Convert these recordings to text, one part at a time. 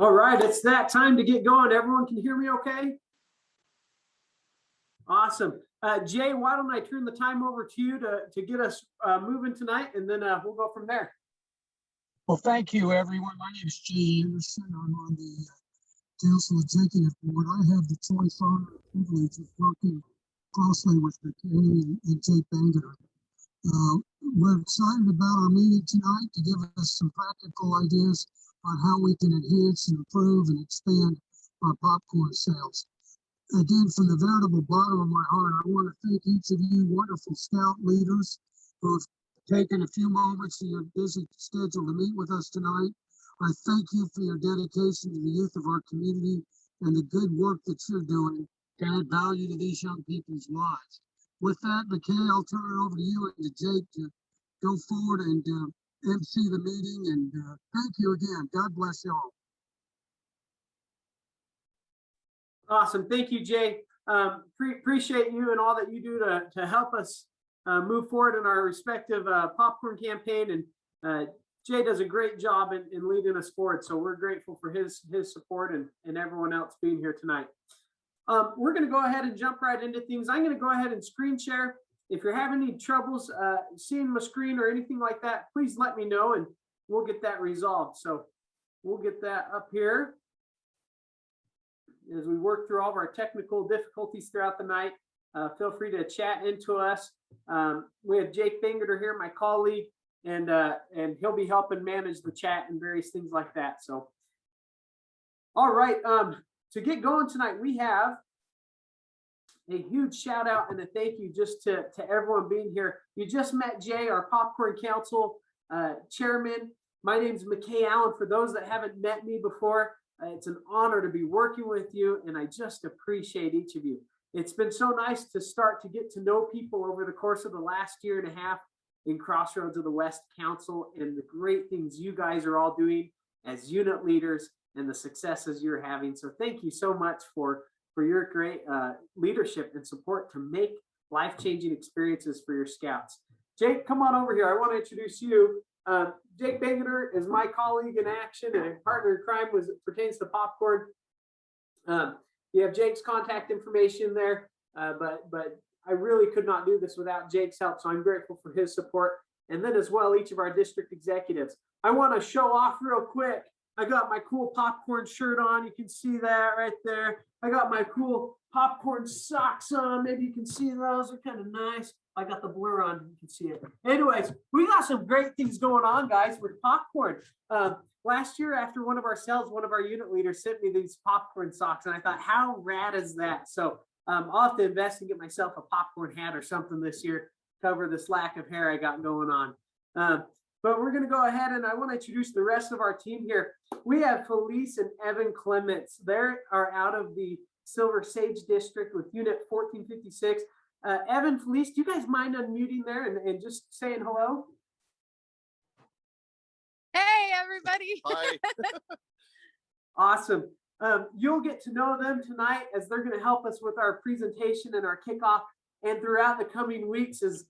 All right, it's that time to get going. Everyone can hear me okay? Awesome. Jay, why don't I turn the time over to you to get us moving tonight, and then we'll go from there. Well, thank you, everyone. My name is Jay Anderson. I'm on the Council Executive Board. I have the choice, honor, and privilege of working closely with McKay and Jake Bangeter. We're excited about our meeting tonight to give us some practical ideas on how we can enhance and improve and expand our popcorn sales. Again, from the veritable bottom of my heart, I want to thank each of you wonderful scout leaders who have taken a few moments in your busy schedule to meet with us tonight. I thank you for your dedication to the youth of our community and the good work that you're doing to add value to these young people's lives. With that, McKay, I'll turn it over to you and to Jake to go forward and MC the meeting. And thank you again. God bless you all. Awesome. Thank you, Jay. Appreciate you and all that you do to help us move forward in our respective popcorn campaign. And Jay does a great job in leading us forward. So we're grateful for his support and everyone else being here tonight. We're going to go ahead and jump right into things. I'm going to go ahead and screen share. If you're having any troubles seeing my screen or anything like that, please let me know and we'll get that resolved. So we'll get that up here as we work through all of our technical difficulties throughout the night. Feel free to chat into us. We have Jake Bangeter here, my colleague, and he'll be helping manage the chat and various things like that. So, all right. To get going tonight, we have a huge shout out and a thank you just to everyone being here. You just met Jay, our Popcorn Council chairman. My name is McKay Allen. For those that haven't met me before, it's an honor to be working with you, and I just appreciate each of you. It's been so nice to start to get to know people over the course of the last year and a half in Crossroads of the West Council and the great things you guys are all doing as unit leaders and the successes you're having. So thank you so much for your great leadership and support to make life-changing experiences for your scouts. Jake, come on over here. I want to introduce you. Jake Bangeter is my colleague in action and a partner in crime as it pertains to popcorn. You have Jake's contact information there, but I really could not do this without Jake's help, so I'm grateful for his support. And then as well, each of our district executives. I want to show off real quick. I got my cool popcorn shirt on. You can see that right there. I got my cool popcorn socks on. Maybe you can see those. They're kind of nice. I got the blur on. You can see it. Anyways, we got some great things going on, guys, with popcorn. Last year, after one of our sales, one of our unit leaders sent me these popcorn socks, and I thought, how rad is that? So I'll have to invest and get myself a popcorn hat or something this year, cover this lack of hair I got going on. But we're going to go ahead and I want to introduce the rest of our team here. We have Felice and Evan Clements. They are out of the Silver Sage District with Unit 1456. Evan, Felice, do you guys mind unmuting there and just saying hello? Hey, everybody. Hi. Awesome. You'll get to know them tonight as they're going to help us with our presentation and our kickoff and throughout the coming weeks as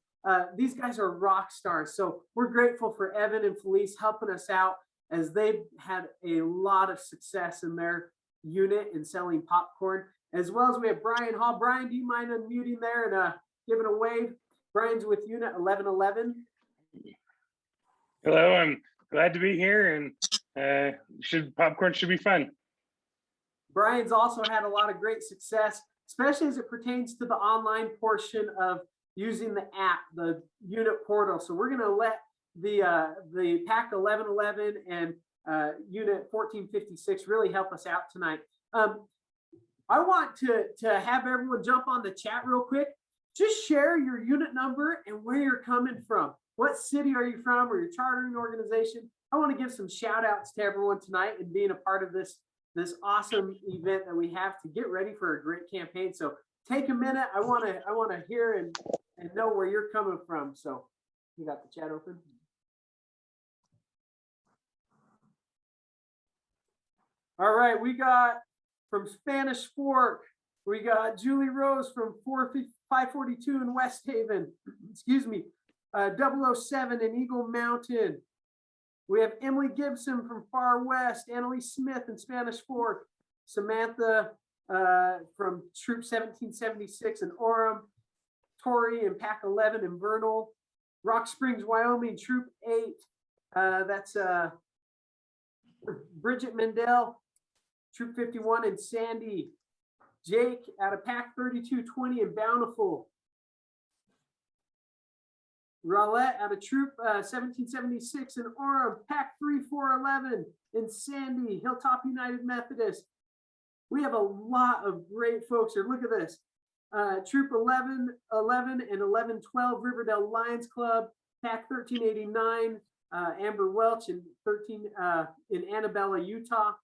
these guys are rock stars. So we're grateful for Evan and Felice helping us out as they've had a lot of success in their unit in selling popcorn, as well as we have Brian Hall. Brian, do you mind unmuting there and giving a wave? Brian's with Unit 1111. Hello, I'm glad to be here, and popcorn should be fun. Brian's also had a lot of great success, especially as it pertains to the online portion of using the app, the unit portal. So we're going to let the PAC 1111 and Unit 1456 really help us out tonight. I want to have everyone jump on the chat real quick. Just share your unit number and where you're coming from. What city are you from, or your chartering organization? I want to give some shout outs to everyone tonight and being a part of this awesome event that we have to get ready for a great campaign. So take a minute. I want to hear and know where you're coming from. So you got the chat open. All right, we got from Spanish Fork, we got Julie Rose from 542 in West Haven. Excuse me. 007 in Eagle Mountain. We have Emily Gibson from Far West, Annalise Smith in Spanish Fork, Samantha from Troop 1776 in Orem, Tori in Pack 11 in Vernal, Rock Springs, Wyoming, Troop 8. That's Bridget Mendel, Troop 51 in Sandy. Jake out of Pack 3220 in Bountiful. Rowlett out of Troop 1776 in Orem, Pack 3411 in Sandy, Hilltop United Methodist. We have a lot of great folks here. Look at this. Troop 1111 and 1112, Riverdale Lions Club, Pack 1389, Amber Welch in in Annabella, Utah,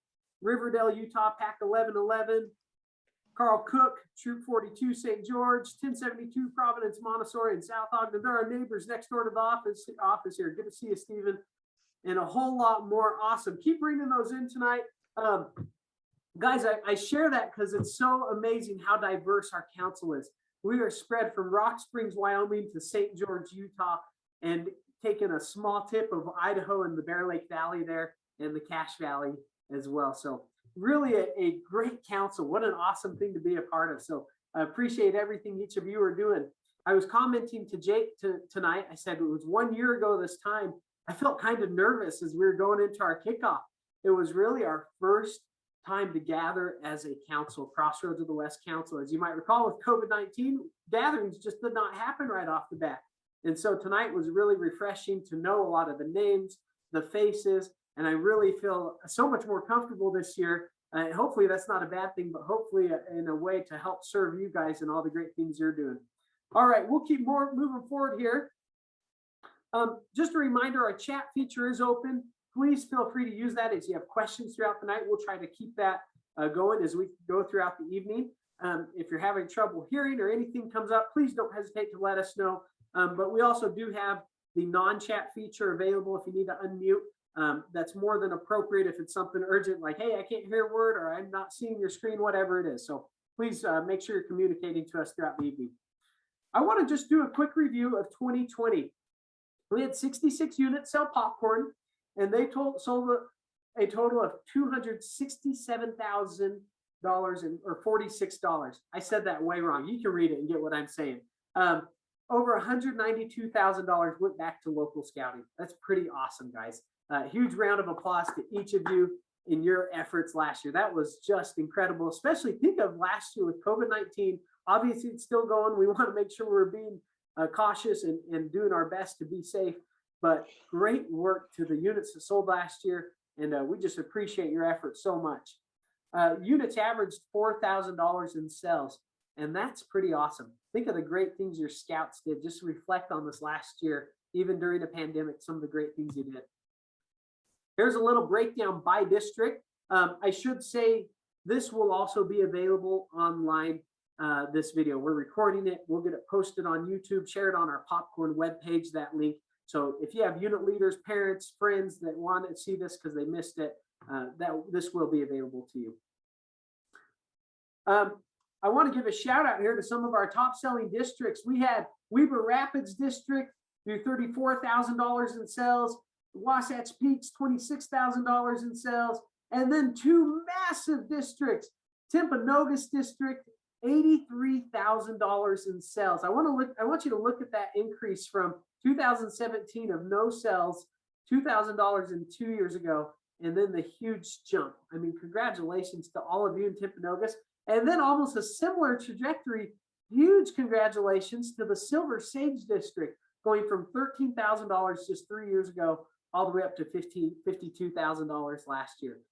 Riverdale, Utah, Pack 1111, Carl Cook, Troop 42, St. George, 1072 Providence, Montessori, and South Ogden. They're our neighbors next door to the office here. Good to see you, Stephen. And a whole lot more. Awesome. Keep bringing those in tonight. Guys, I share that because it's so amazing how diverse our council is. We are spread from Rock Springs, Wyoming to St. George, Utah, and taking a small tip of Idaho and the Bear Lake Valley there and the Cache Valley as well. So really a great council. What an awesome thing to be a part of. So I appreciate everything each of you are doing. I was commenting to Jake tonight. I said it was 1 year ago this time. I felt kind of nervous as we were going into our kickoff. It was really our first time to gather as a council, Crossroads of the West Council. As you might recall, with COVID-19, gatherings just did not happen right off the bat. And so tonight was really refreshing to know a lot of the names, the faces, and I really feel so much more comfortable this year. Hopefully that's not a bad thing, but hopefully in a way to help serve you guys and all the great things you're doing. All right, we'll keep moving forward here. Just a reminder, our chat feature is open. Please feel free to use that as you have questions throughout the night. We'll try to keep that going as we go throughout the evening. If you're having trouble hearing or anything comes up, please don't hesitate to let us know. But we also do have the non-chat feature available if you need to unmute. That's more than appropriate if it's something urgent like, hey, I can't hear a word, or I'm not seeing your screen, whatever it is. So please make sure you're communicating to us throughout the evening. I want to just do a quick review of 2020. We had 66 units sell popcorn, and they sold a total of $267,000 or $46. I said that way wrong. You can read it and get what I'm saying. Over $192,000 went back to local scouting. That's pretty awesome, guys. Huge round of applause to each of you in your efforts last year. That was just incredible, especially think of last year with COVID-19. Obviously, it's still going. We want to make sure we're being cautious and doing our best to be safe. But great work to the units that sold last year, and we just appreciate your efforts so much. Units averaged $4,000 in sales, and that's pretty awesome. Think of the great things your scouts did. Just reflect on this last year, even during the pandemic, some of the great things you did. Here's a little breakdown by district. I should say this will also be available online, this video. We're recording it. We'll get it posted on YouTube, share it on our Popcorn webpage, that link. So if you have unit leaders, parents, friends that want to see this because they missed it, this will be available to you. I want to give a shout out here to some of our top selling districts. We had Weber Rapids District do $34,000 in sales. Wasatch Peaks, $26,000 in sales, and then two massive districts, Timpanogos District, $83,000 in sales. I want you to look at that increase from 2017 of no sales, $2,000 in 2 years ago, and then the huge jump. I mean, congratulations to all of you in Timpanogos, and then almost a similar trajectory. Huge congratulations to the Silver Sage District, going from $13,000 just 3 years ago all the way up to $52,000 last year.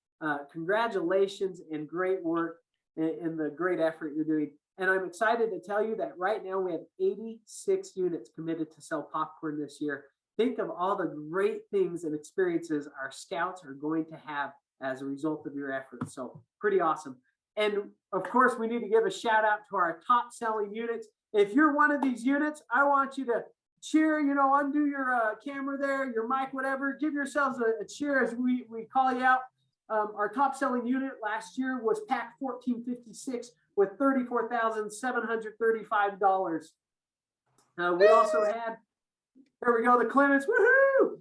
Congratulations and great work and the great effort you're doing. And I'm excited to tell you that right now we have 86 units committed to sell popcorn this year. Think of all the great things and experiences our scouts are going to have as a result of your efforts. So pretty awesome. And of course, we need to give a shout out to our top selling units. If you're one of these units, I want you to cheer, undo your camera there, your mic, whatever. Give yourselves a cheer as we call you out. Our top selling unit last year was Pack 1456 with $34,735. We also had, there we go, the Clements, woohoo!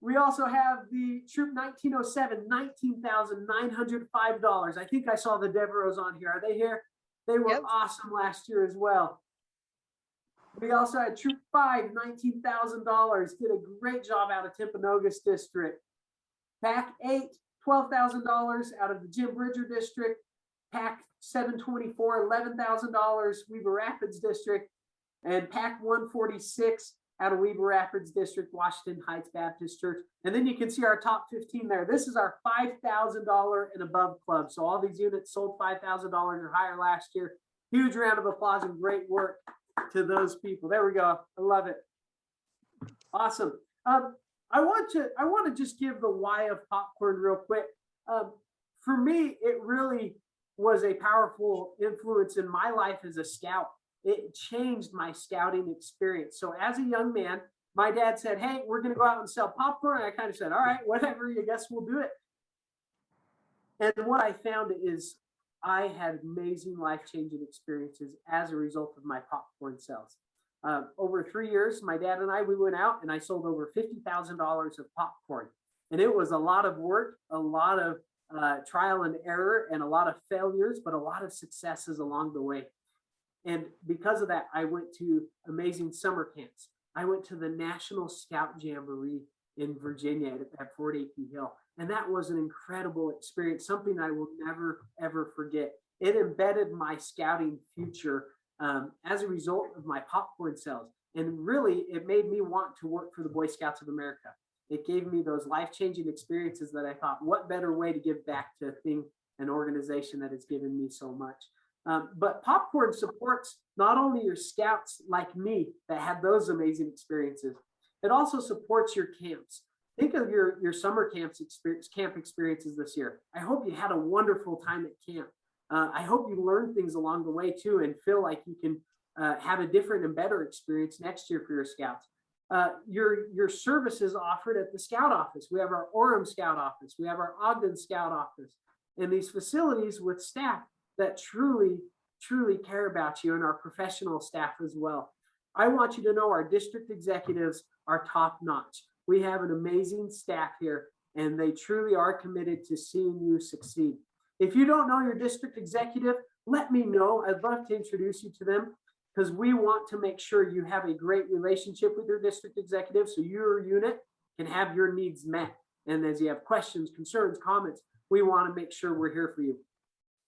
We also have the Troop 1907, $19,905. I think I saw the Devereaux on here. Are they here? They were Yep. awesome last year as well. We also had Troop 5, $19,000. Did a great job out of Timpanogos District. Pack 8, $12,000 out of the Jim Bridger District. Pack 724, $11,000, Weaver Rapids District. And Pack 146 out of Weaver Rapids District, Washington Heights Baptist Church. And then you can see our top 15 there. This is our $5,000 and above club. So all these units sold $5,000 or higher last year. Huge round of applause and great work to those people. There we go. I love it. Awesome. I want to just give the why of popcorn real quick. For me, it really was a powerful influence in my life as a scout. It changed my scouting experience. So as a young man, my dad said, hey, we're going to go out and sell popcorn. And I kind of said, all right, whatever, I guess we'll do it. And what I found is I had amazing life-changing experiences as a result of my popcorn sales. Over 3 years, my dad and we went out and I sold over $50,000 of popcorn. And it was a lot of work, a lot of trial and error, and a lot of failures, but a lot of successes along the way. And because of that, I went to amazing summer camps. I went to the National Scout Jamboree in Virginia at Fort A.P. Hill. And that was an incredible experience, something I will never, ever forget. It embedded my scouting future as a result of my popcorn sales. And really, it made me want to work for the Boy Scouts of America. It gave me those life-changing experiences that I thought, what better way to give back to an organization that has given me so much. But popcorn supports not only your scouts like me that had those amazing experiences, it also supports your camps. Think of your summer camp experiences this year. I hope you had a wonderful time at camp. I hope you learned things along the way too and feel like you can have a different and better experience next year for your scouts. Your services offered at the Scout office. We have our Orem Scout office. We have our Ogden Scout office. And these facilities with staff that truly, truly care about you, and our professional staff as well. I want you to know our district executives are top notch. We have an amazing staff here, and they truly are committed to seeing you succeed. If you don't know your district executive, let me know. I'd love to introduce you to them, because we want to make sure you have a great relationship with your district executive so your unit can have your needs met. And as you have questions, concerns, comments, we want to make sure we're here for you.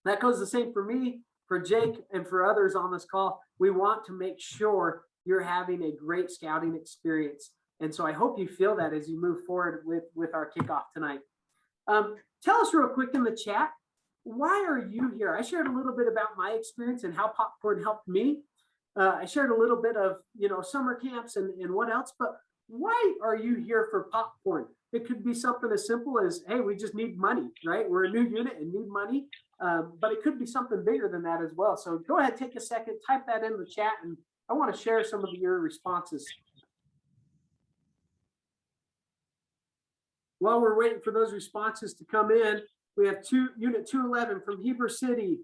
That goes the same for me, for Jake, and for others on this call. We want to make sure you're having a great scouting experience. And so I hope you feel that as you move forward with our kickoff tonight. Tell us real quick in the chat, why are you here? I shared a little bit about my experience and how popcorn helped me. I shared a little bit of, summer camps and what else, but why are you here for popcorn? It could be something as simple as, hey, we just need money, right? We're a new unit and need money. But it could be something bigger than that as well. So go ahead, take a second, type that in the chat, and I want to share some of your responses. While we're waiting for those responses to come in, we have Unit 211 from Heber City,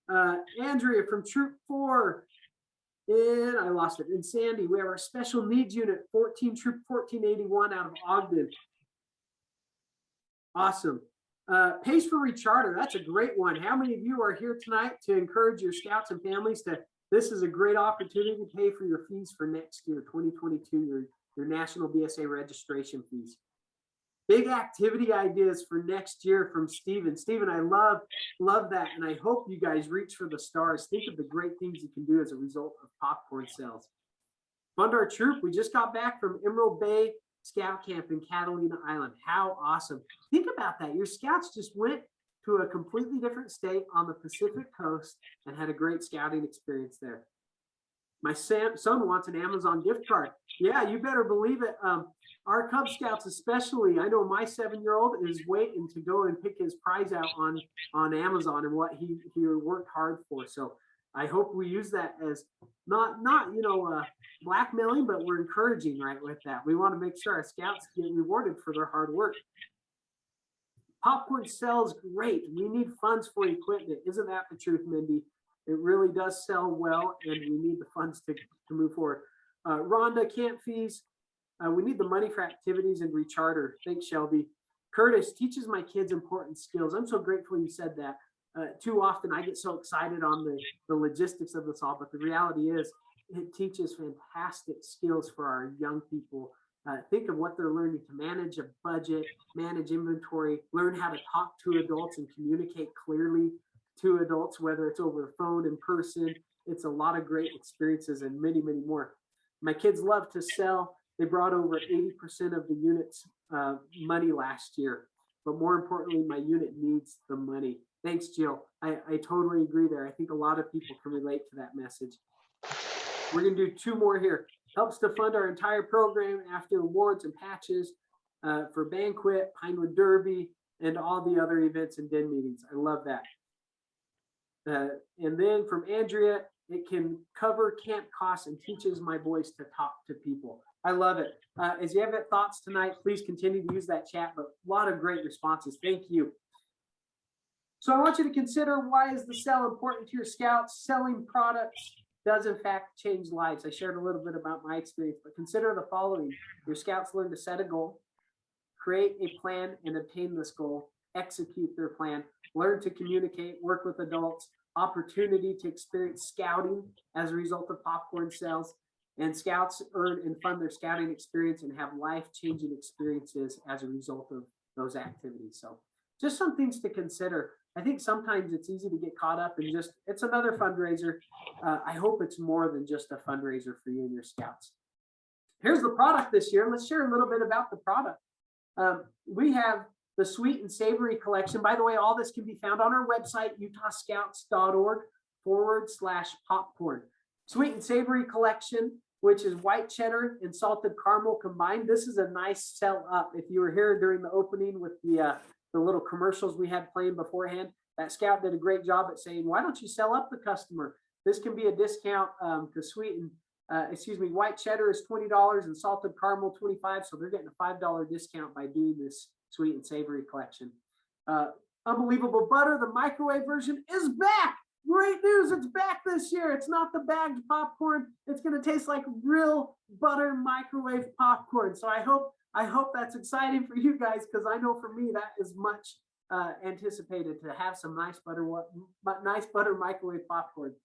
Andrea from Troop 4, and I lost it, in Sandy. We have our Special Needs Unit 14, Troop 1481 out of Ogden. Awesome. Pays for Recharter, that's a great one. How many of you are here tonight to encourage your scouts and families this is a great opportunity to pay for your fees for next year, 2022, your national BSA registration fees. Big activity ideas for next year from Steven. Steven, I love that. And I hope you guys reach for the stars. Think of the great things you can do as a result of popcorn sales. Fund our troop. We just got back from Emerald Bay Scout Camp in Catalina Island. How awesome. Think about that. Your scouts just went to a completely different state on the Pacific coast and had a great scouting experience there. My son wants an Amazon gift card. Yeah, you better believe it. Our Cub Scouts especially, I know my 7-year-old is waiting to go and pick his prize out on Amazon and what he worked hard for. So I hope we use that as not blackmailing, but we're encouraging right with that. We want to make sure our scouts get rewarded for their hard work. Popcorn sells great. We need funds for equipment. Isn't that the truth, Mindy? It really does sell well, and we need the funds to move forward. Rhonda, camp fees. We need the money for activities and recharter. Thanks, Shelby. Curtis teaches my kids important skills. I'm so grateful you said that. Too often I get so excited on the logistics of this all, but the reality is it teaches fantastic skills for our young people. Think of what they're learning to manage a budget, manage inventory, learn how to talk to adults and communicate clearly to adults, whether it's over the phone, in person. It's a lot of great experiences and many, many more. My kids love to sell. They brought over 80% of the units money last year, but more importantly, my unit needs the money. Thanks, Jill. I totally agree there. I think a lot of people can relate to that message. We're going to do two more here. Helps to fund our entire program after awards and patches for banquet, Pinewood Derby, and all the other events and den meetings. I love that. And then from Andrea, it can cover camp costs and teaches my boys to talk to people. I love it. As you have thoughts tonight, please continue to use that chat, but a lot of great responses. Thank you. So I want you to consider, why is the sell important to your scouts? Selling products does in fact change lives. I shared a little bit about my experience, but consider the following. Your scouts learn to set a goal, create a plan and obtain this goal, execute their plan, learn to communicate, work with adults, opportunity to experience scouting as a result of popcorn sales, and scouts earn and fund their scouting experience and have life-changing experiences as a result of those activities. So just some things to consider. I think sometimes it's easy to get caught up in just, it's another fundraiser. I hope it's more than just a fundraiser for you and your scouts. Here's the product this year. Let's share a little bit about the product. We have the Sweet and Savory collection. By the way, all this can be found on our website, utahscouts.org/popcorn. Sweet and Savory collection, which is white cheddar and salted caramel combined. This is a nice sell up. If you were here during the opening with the little commercials we had playing beforehand, that scout did a great job at saying, why don't you sell up the customer? This can be a discount because white cheddar is $20 and salted caramel $25. So they're getting a $5 discount by doing this Sweet and Savory collection. Unbelievable butter, the microwave version is back. Great news, it's back this year. It's not the bagged popcorn. It's going to taste like real butter microwave popcorn. So I hope that's exciting for you guys, because I know for me that is much anticipated to have some nice butter microwave popcorn.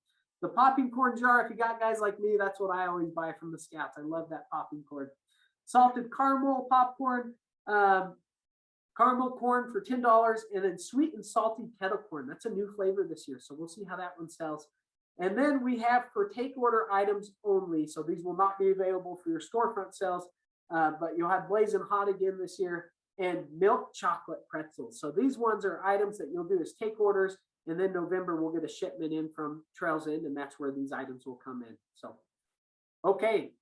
The popping corn jar, if you got guys like me, that's what I always buy from the scouts. I love that popping corn. Salted caramel popcorn, caramel corn for $10, and then sweet and salty kettle corn. That's a new flavor this year, so we'll see how that one sells. And then we have for take order items only, so these will not be available for your storefront sales, but you'll have Blazing Hot again this year, and milk chocolate pretzels. So these ones are items that you'll do as take orders, and then November we'll get a shipment in from Trails End, and that's where these items will come in. So, okay,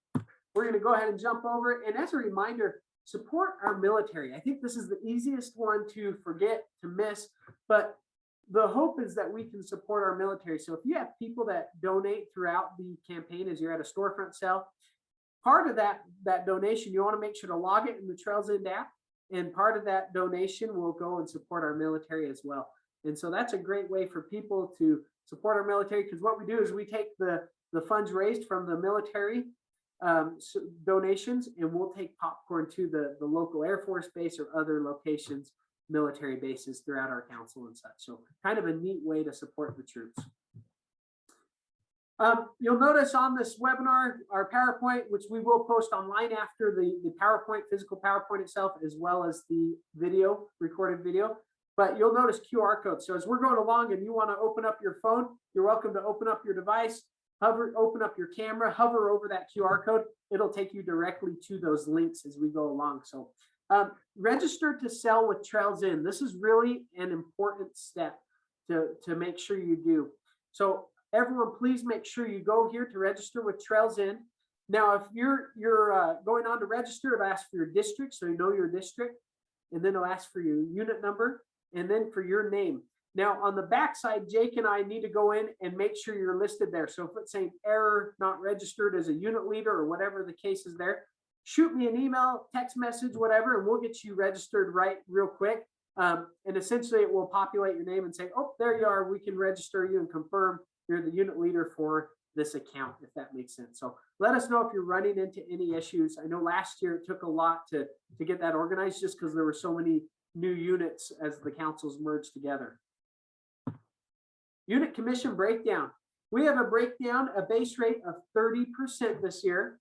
we're going to go ahead and jump over. And as a reminder, support our military. I think this is the easiest one to forget, to miss, but the hope is that we can support our military. So if you have people that donate throughout the campaign as you're at a storefront sale, part of that donation, you want to make sure to log it in the Trails End app, and part of that donation will go and support our military as well. And so that's a great way for people to support our military, because what we do is we take the funds raised from the military donations, and we'll take popcorn to the local Air Force base or other locations, military bases throughout our council and such. So kind of a neat way to support the troops. You'll notice on this webinar, our PowerPoint, which we will post online after the PowerPoint, physical PowerPoint itself, as well as the video, recorded video, but you'll notice QR codes. So as we're going along and you want to open up your phone, you're welcome to open up your device, open up your camera, hover over that QR code. It'll take you directly to those links as we go along. So register to sell with Trails End. This is really an important step to make sure you do. So everyone, please make sure you go here to register with Trails End. Now, if you're going on to register, it'll ask for your district, so you know your district, and then it'll ask for your unit number, and then for your name. Now, on the back side, Jake and I need to go in and make sure you're listed there. So if it's saying error, not registered as a unit leader, or whatever the case is there, shoot me an email, text message, whatever, and we'll get you registered right real quick. And essentially, it will populate your name and say, oh, there you are. We can register you and confirm you're the unit leader for this account, if that makes sense. So let us know if you're running into any issues. I know last year it took a lot to get that organized just because there were so many new units as the councils merged together. Unit commission breakdown. We have a breakdown, a base rate of 30% this year.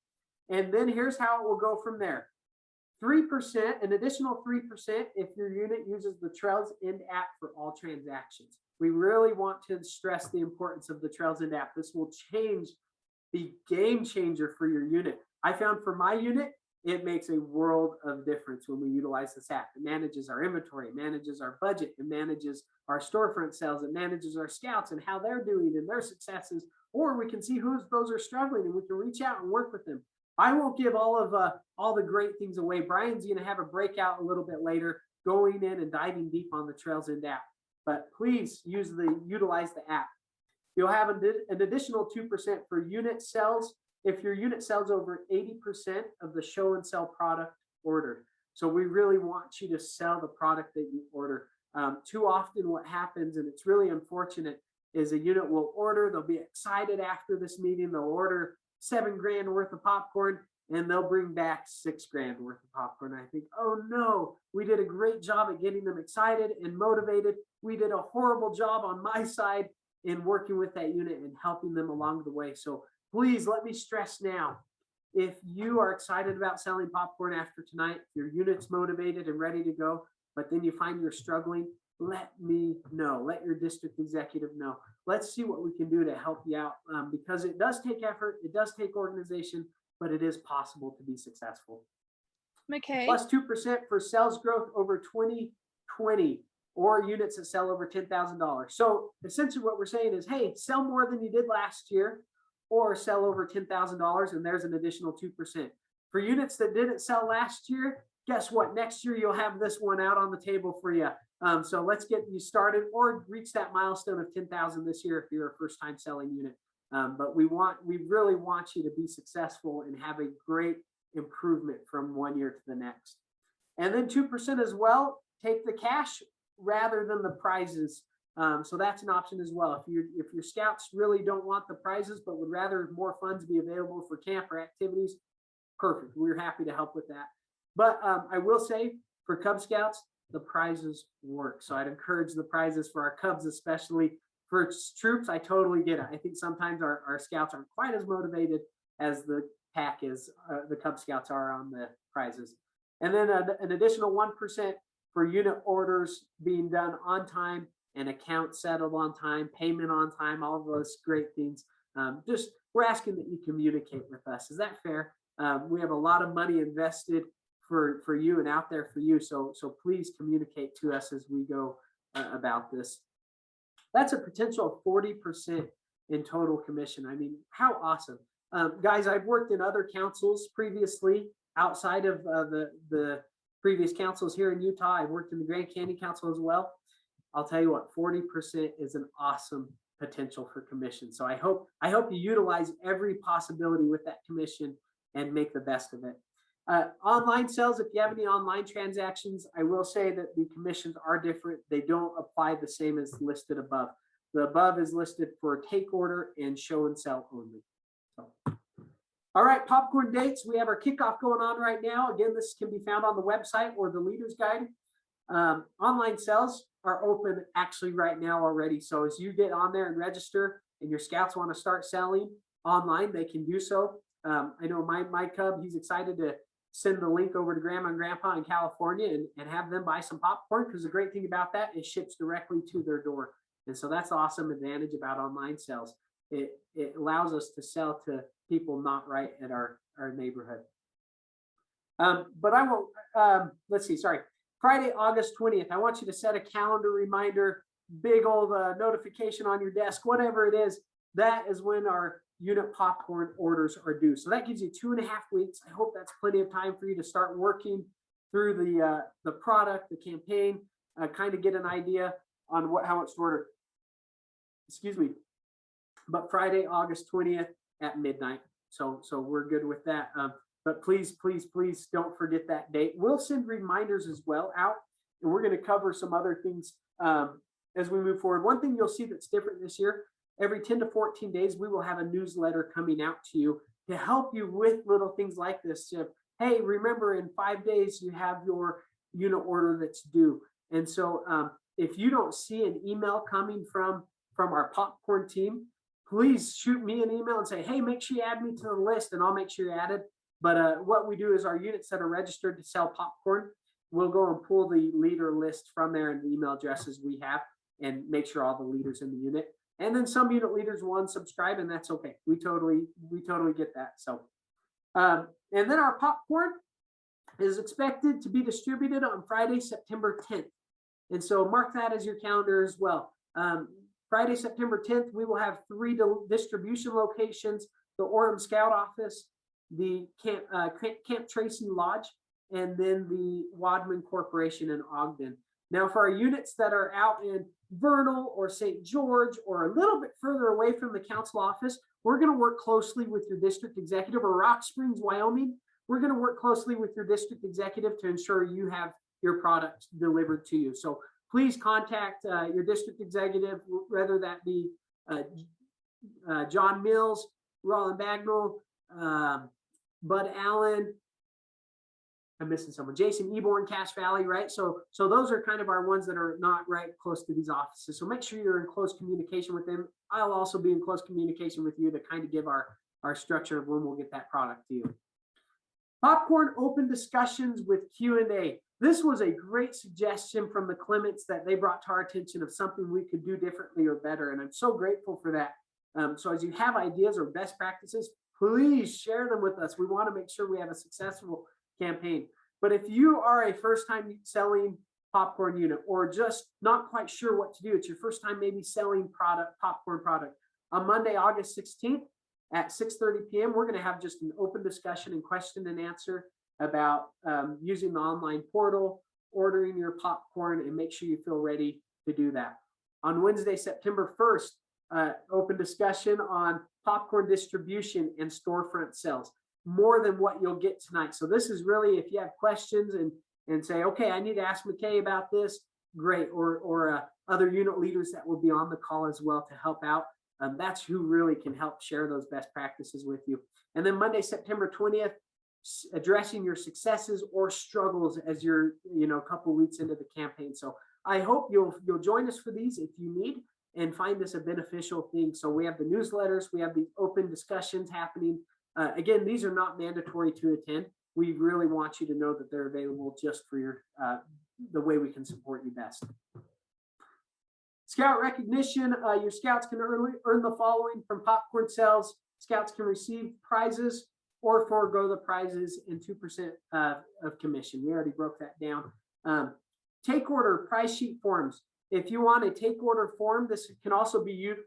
And then here's how it will go from there. 3%, an additional 3% if your unit uses the Trails End app for all transactions. We really want to stress the importance of the Trails End app. This will change, the game changer for your unit. I found for my unit, it makes a world of difference when we utilize this app. It manages our inventory, it manages our budget, it manages our storefront sales, it manages our scouts and how they're doing and their successes, or we can see who those are struggling and we can reach out and work with them. I won't give all the great things away. Brian's going to have a breakout a little bit later, going in and diving deep on the Trails End app. But please utilize the app. You'll have an additional 2% for unit sales if your unit sells over 80% of the show and sell product ordered. So we really want you to sell the product that you order. Too often what happens, and it's really unfortunate, is a unit will order, they'll be excited after this meeting, they'll order $7 grand worth of popcorn, and they'll bring back $6 grand worth of popcorn. I think, oh no, we did a great job at getting them excited and motivated. We did a horrible job on my side in working with that unit and helping them along the way. So please let me stress now, if you are excited about selling popcorn after tonight, your unit's motivated and ready to go, but then you find you're struggling, let me know. Let your district executive know. Let's see what we can do to help you out, because it does take effort, it does take organization, but it is possible to be successful. Okay. Plus 2% for sales growth over 2020 or units that sell over $10,000. So essentially what we're saying is, hey, sell more than you did last year or sell over $10,000, and there's an additional 2%. For units that didn't sell last year, guess what? Next year, you'll have this one out on the table for you. So let's get you started or reach that milestone of 10,000 this year if you're a first time selling unit. But we really want you to be successful and have a great improvement from one year to the next. And then 2% as well, take the cash rather than the prizes. So that's an option as well. If your scouts really don't want the prizes, but would rather more funds be available for camp or activities, perfect. We're happy to help with that. But I will say for Cub Scouts, the prizes work. So I'd encourage the prizes for our Cubs, especially for troops. I totally get it. I think sometimes our scouts aren't quite as motivated as the pack is, the Cub Scouts are on the prizes. And then an additional 1% for unit orders being done on time and account settled on time, payment on time, all of those great things. Just we're asking that you communicate with us. Is that fair? We have a lot of money invested for you and out there for you. So please communicate to us as we go about this. That's a potential 40% in total commission. I mean, how awesome. Guys, I've worked in other councils previously outside of the previous councils here in Utah. I've worked in the Grand Canyon Council as well. I'll tell you what, 40% is an awesome potential for commission. So I hope you utilize every possibility with that commission and make the best of it. Online sales, if you have any online transactions, I will say that the commissions are different. They don't apply the same as listed above. The above is listed for take order and show and sell only. So, all right, popcorn dates. We have our kickoff going on right now. Again, this can be found on the website or the leader's guide. Online sales are open actually right now already. So as you get on there and register and your scouts want to start selling online, they can do so. I know my Cub, he's excited to send the link over to Grandma and Grandpa in California and have them buy some popcorn, because the great thing about that, it ships directly to their door. And so that's the awesome advantage about online sales. It allows us to sell to people not right at our neighborhood. But I won't, let's see, sorry. Friday, August 20th, I want you to set a calendar reminder, big old notification on your desk, whatever it is. That is when our unit popcorn orders are due. So that gives you 2.5 weeks. I hope that's plenty of time for you to start working through the product, the campaign, kind of get an idea on how much to order. Excuse me. But Friday, August 20th at midnight. So we're good with that. But please, please, please don't forget that date. We'll send reminders as well out, and we're going to cover some other things as we move forward. One thing you'll see that's different this year, every 10 to 14 days, we will have a newsletter coming out to you to help you with little things like this. Hey, remember in 5 days, you have your unit order that's due. And so if you don't see an email coming from our popcorn team, please shoot me an email and say, hey, make sure you add me to the list, and I'll make sure you're added. But what we do is our units that are registered to sell popcorn, we'll go and pull the leader list from there and the email addresses we have and make sure all the leaders in the unit. And then some unit leaders will unsubscribe, and that's okay. We totally get that. So, and then our popcorn is expected to be distributed on Friday, September 10th. And so mark that as your calendar as well. Friday, September 10th, we will have 3 distribution locations: the Orem Scout Office, the Camp Tracy Lodge, and then the Wadman Corporation in Ogden. Now, for our units that are out in Vernal or St. George or a little bit further away from the council office, we're going to work closely with your district executive, or Rock Springs, Wyoming. We're going to work closely with your district executive to ensure you have your product delivered to you. So please contact your district executive, whether that be John Mills, Roland Bagnall, Bud Allen, I'm missing someone, Jason Eborn, Cache Valley, right? So those are kind of our ones that are not right close to these offices. So make sure you're in close communication with them. I'll also be in close communication with you to kind of give our structure of when we'll get that product to you. Popcorn open discussions with Q&A. This was a great suggestion from the Clements that they brought to our attention of something we could do differently or better. And I'm so grateful for that. So as you have ideas or best practices, please share them with us. We want to make sure we have a successful campaign. But if you are a first-time selling popcorn unit, or just not quite sure what to do, it's your first time maybe selling popcorn product, on Monday, August 16th at 6:30 p.m., we're going to have just an open discussion and question and answer about using the online portal, ordering your popcorn, and make sure you feel ready to do that. On Wednesday, September 1st, open discussion on popcorn distribution and storefront sales, more than what you'll get tonight. So this is really, if you have questions and say, okay, I need to ask McKay about this, great, or other unit leaders that will be on the call as well to help out. That's who really can help share those best practices with you. And then Monday, September 20th, addressing your successes or struggles as you're, a couple of weeks into the campaign. So I hope you'll join us for these if you need, and find this a beneficial thing. So we have the newsletters, we have the open discussions happening. Again, these are not mandatory to attend. We really want you to know that they're available just for your the way we can support you best. Scout recognition. Your scouts can earn the following from popcorn sales. Scouts can receive prizes or forego the prizes and 2% of commission. We already broke that down. Take order price sheet forms. If you want a take order form, this can also be used.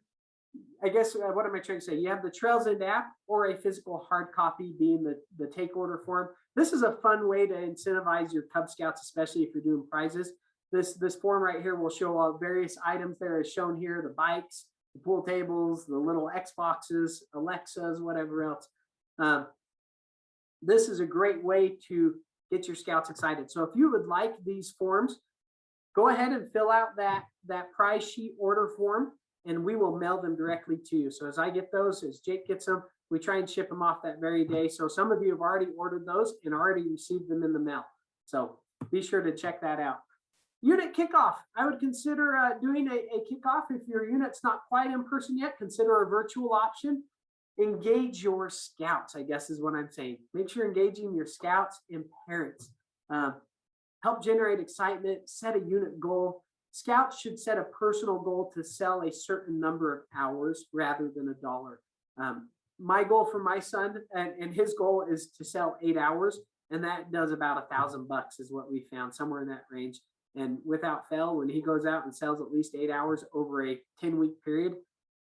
I guess, what am I trying to say? You have the Trails End app or a physical hard copy being the take order form. This is a fun way to incentivize your Cub Scouts, especially if you're doing prizes. This form right here will show all various items there as shown here: the bikes, the pool tables, the little Xboxes, Alexas, whatever else. This is a great way to get your scouts excited. So if you would like these forms, go ahead and fill out that prize sheet order form, and we will mail them directly to you. So as I get those, as Jake gets them, we try and ship them off that very day. So some of you have already ordered those and already received them in the mail. So be sure to check that out. Unit kickoff. I would consider doing a kickoff. If your unit's not quite in person yet, consider a virtual option. Engage your scouts, I guess is what I'm saying. Make sure you're engaging your scouts and parents. Help generate excitement, set a unit goal. Scouts should set a personal goal to sell a certain number of hours rather than $1. My goal for my son and his goal is to sell 8 hours, and that does about $1,000 is what we found, somewhere in that range. And without fail, when he goes out and sells at least 8 hours over a 10-week period,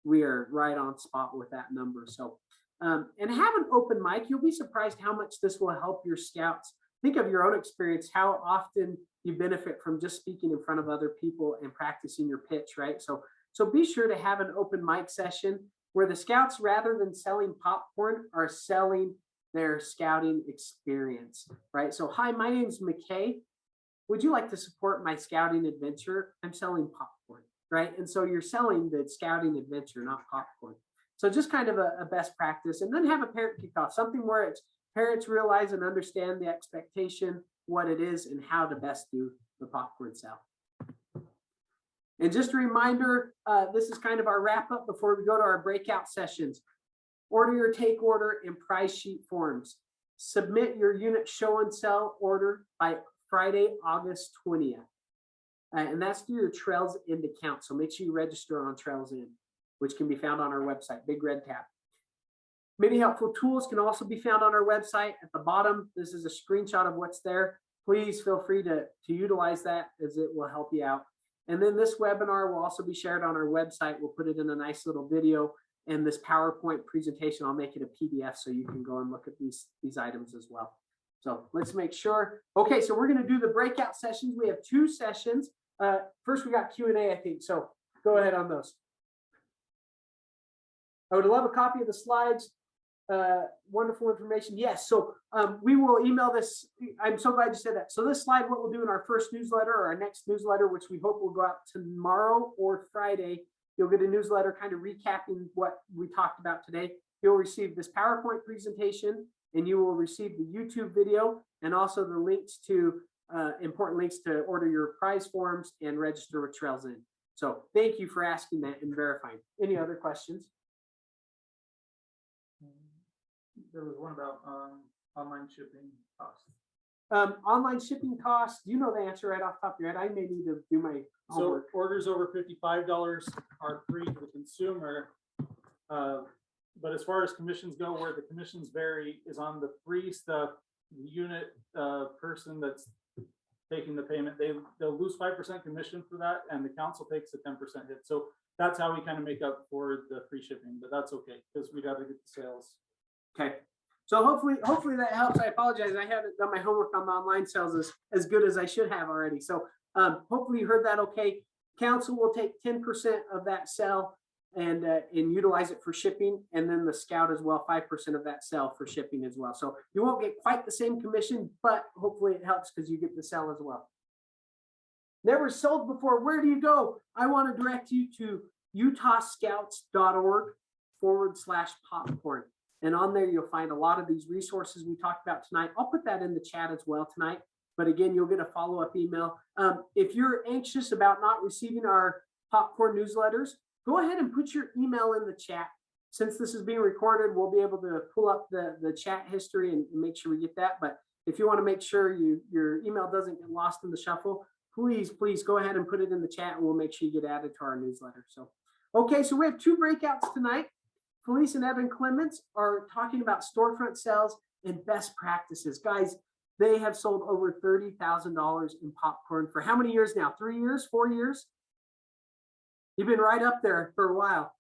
we are right on spot with that number. So, and have an open mic. You'll be surprised how much this will help your scouts. Think of your own experience, how often you benefit from just speaking in front of other people and practicing your pitch, right? So be sure to have an open mic session where the scouts, rather than selling popcorn, are selling their scouting experience, right? So, hi, my name's McKay. Would you like to support my scouting adventure? I'm selling popcorn. right? And so you're selling the scouting adventure, not popcorn. So just kind of a best practice. And then have a parent kickoff, something where it's parents realize and understand the expectation, what it is, and how to best do the popcorn sale. And just a reminder, this is kind of our wrap up before we go to our breakout sessions. Order your take order and price sheet forms. Submit your unit show and sell order by Friday, August 20th. And that's through your Trails End account. So make sure you register on Trails End, which can be found on our website, big red tab. Many helpful tools can also be found on our website. At the bottom, this is a screenshot of what's there. Please feel free to utilize that, as it will help you out. And then this webinar will also be shared on our website. We'll put it in a nice little video, and this PowerPoint presentation, I'll make it a PDF so you can go and look at these items as well. So let's make sure. Okay, so we're going to do the breakout sessions. We have 2 sessions. First, we got Q&A, I think. So go ahead on those. I would love a copy of the slides. Wonderful information. Yes, so we will email this. I'm so glad you said that. So this slide, what we'll do in our first newsletter or our next newsletter, which we hope will go out tomorrow or Friday, you'll get a newsletter kind of recapping what we talked about today. You'll receive this PowerPoint presentation, and you will receive the YouTube video and also the links to important links to order your prize forms and register with Trails End. So thank you for asking that and verifying. Any other questions? There was one about online shipping costs. Online shipping costs, you know the answer right off the top of your head. I may need to do my homework. So orders over $55 are free to the consumer. But as far as commissions go, where the commissions vary is on the free stuff. The unit person that's taking the payment, they'll lose 5% commission for that, and the council takes a 10% hit. So that's how we kind of make up for the free shipping, but that's okay because we got to get the sales. Okay, so hopefully that helps. I apologize, I haven't done my homework on the online sales as good as I should have already. So hopefully you heard that okay. Council will take 10% of that sale and utilize it for shipping, and then the scout as well, 5% of that sale for shipping as well. So you won't get quite the same commission, but hopefully it helps because you get the sale as well. Never sold before, where do you go? I want to direct you to utahscouts.org/popcorn. And on there, you'll find a lot of these resources we talked about tonight. I'll put that in the chat as well tonight. But again, you'll get a follow-up email. If you're anxious about not receiving our popcorn newsletters, go ahead and put your email in the chat. Since this is being recorded, we'll be able to pull up the chat history and make sure we get that. But if you want to make sure your email doesn't get lost in the shuffle, please go ahead and put it in the chat, and we'll make sure you get added to our newsletter. So, okay, so we have 2 breakouts tonight. Felice and Evan Clements are talking about storefront sales and best practices. Guys, they have sold over $30,000 in popcorn for how many years now? 3 years, 4 years? You've been right up there for a while.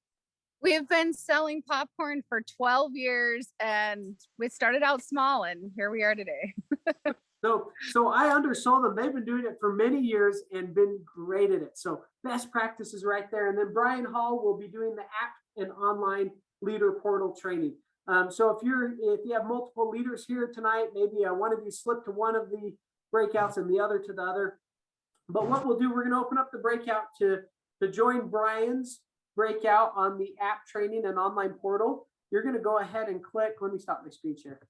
We have been selling popcorn for 12 years, and we started out small, and here we are today. So I undersold them. They've been doing it for many years and been great at it. So best practices right there. And then Brian Hall will be doing the app and online leader portal training. So if you have multiple leaders here tonight, maybe one of you slip to one of the breakouts and the other to the other. But what we'll do, we're going to open up the breakout to join Brian's breakout on the app training and online portal. You're going to go ahead and click. Let me stop my screen share.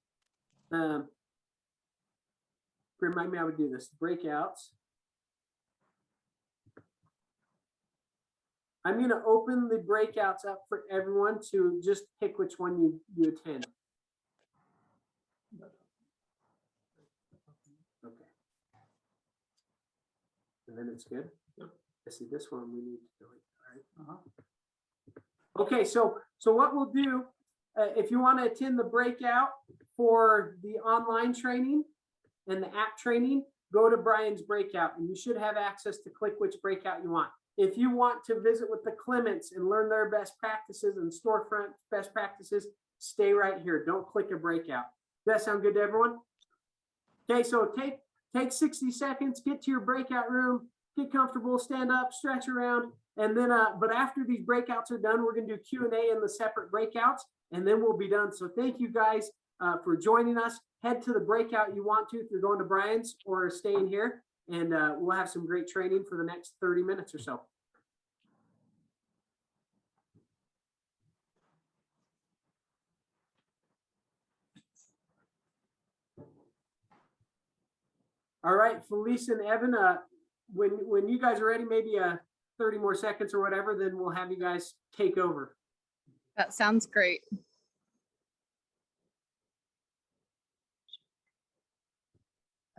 Remind me how to do this. Breakouts. I'm going to open the breakouts up for everyone to just pick which one you attend. Okay. And then it's good. Yep. I see this one we need to delete. All right. Okay, so what we'll do, if you want to attend the breakout for the online training and the app training, go to Brian's breakout, and you should have access to click which breakout you want. If you want to visit with the Clements and learn their best practices and storefront best practices, stay right here. Don't click a breakout. Does that sound good to everyone? Okay, so take 60 seconds, get to your breakout room, get comfortable, stand up, stretch around, and then, but after these breakouts are done, we're going to do Q&A in the separate breakouts, and then we'll be done. So thank you guys for joining us. Head to the breakout you want to if you're going to Brian's or staying here, and we'll have some great training for the next 30 minutes or so. All right, Felice and Evan, when you guys are ready, maybe 30 more seconds or whatever, then we'll have you guys take over. That sounds great.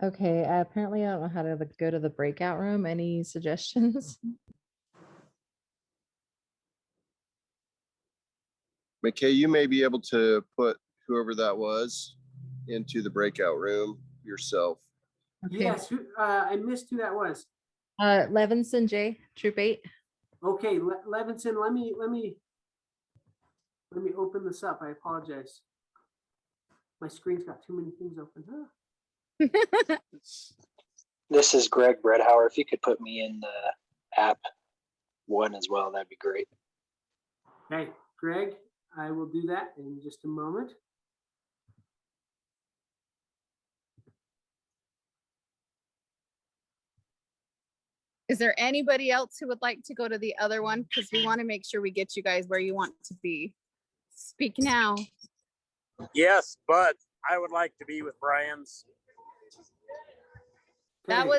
Okay, apparently I don't know how to go to the breakout room. Any suggestions? McKay, you may be able to put whoever that was into the breakout room yourself. Okay. Yes, I missed who that was. Levinson J, Troop 8. Okay, Levinson, let me open this up. I apologize. My screen's got too many things open. Huh? This is Greg Bredhauer. If you could put me in the app one as well, that'd be great. Okay, Greg, I will do that in just a moment. Is there anybody else who would like to go to the other one? Because we want to make sure we get you guys where you want to be. Speak now. Yes, but I would like to be with Brian's. That Okay,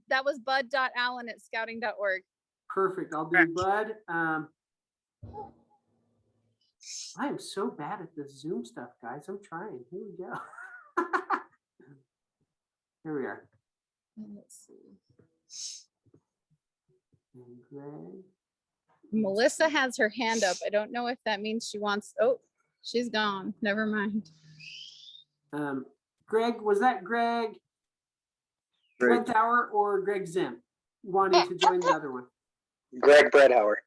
was bud.allen@scouting.org. perfect. I'll do Bud. I am so bad at this Zoom stuff, guys. I'm trying. Here we go. Here we are. Let's see. And Greg. Melissa has her hand up. I don't know if that means she wants, oh, she's gone. Never mind. Greg, was that Greg Greg. Tower or Greg Zim wanting to join the other one? Greg Bredhauer.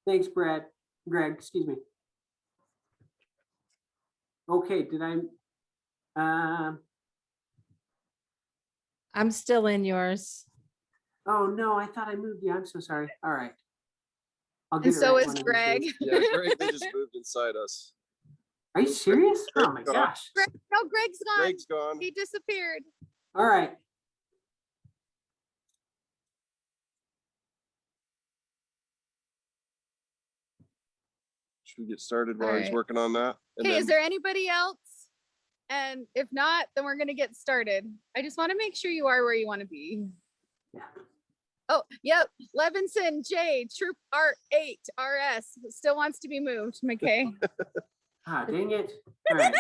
Thanks, Greg, excuse me. Okay, did I? I'm still in yours. Oh no, I thought I moved you. I'm so sorry. All right. I'll And it so right is one of these Greg. days. Yeah, Greg, they just moved inside us. Are you serious? Oh my Greg's gone. gosh. No, Greg's gone. Greg's gone. He disappeared. All right. Should we get started while All he's right. working on that? And Okay, then is there anybody else? And if not, then we're gonna get started. I just want to make sure you are where you want to be. Yeah. Oh, yep. Levinson J, Troop R8 RS still wants to be moved. McKay. Ah, dang it. All right.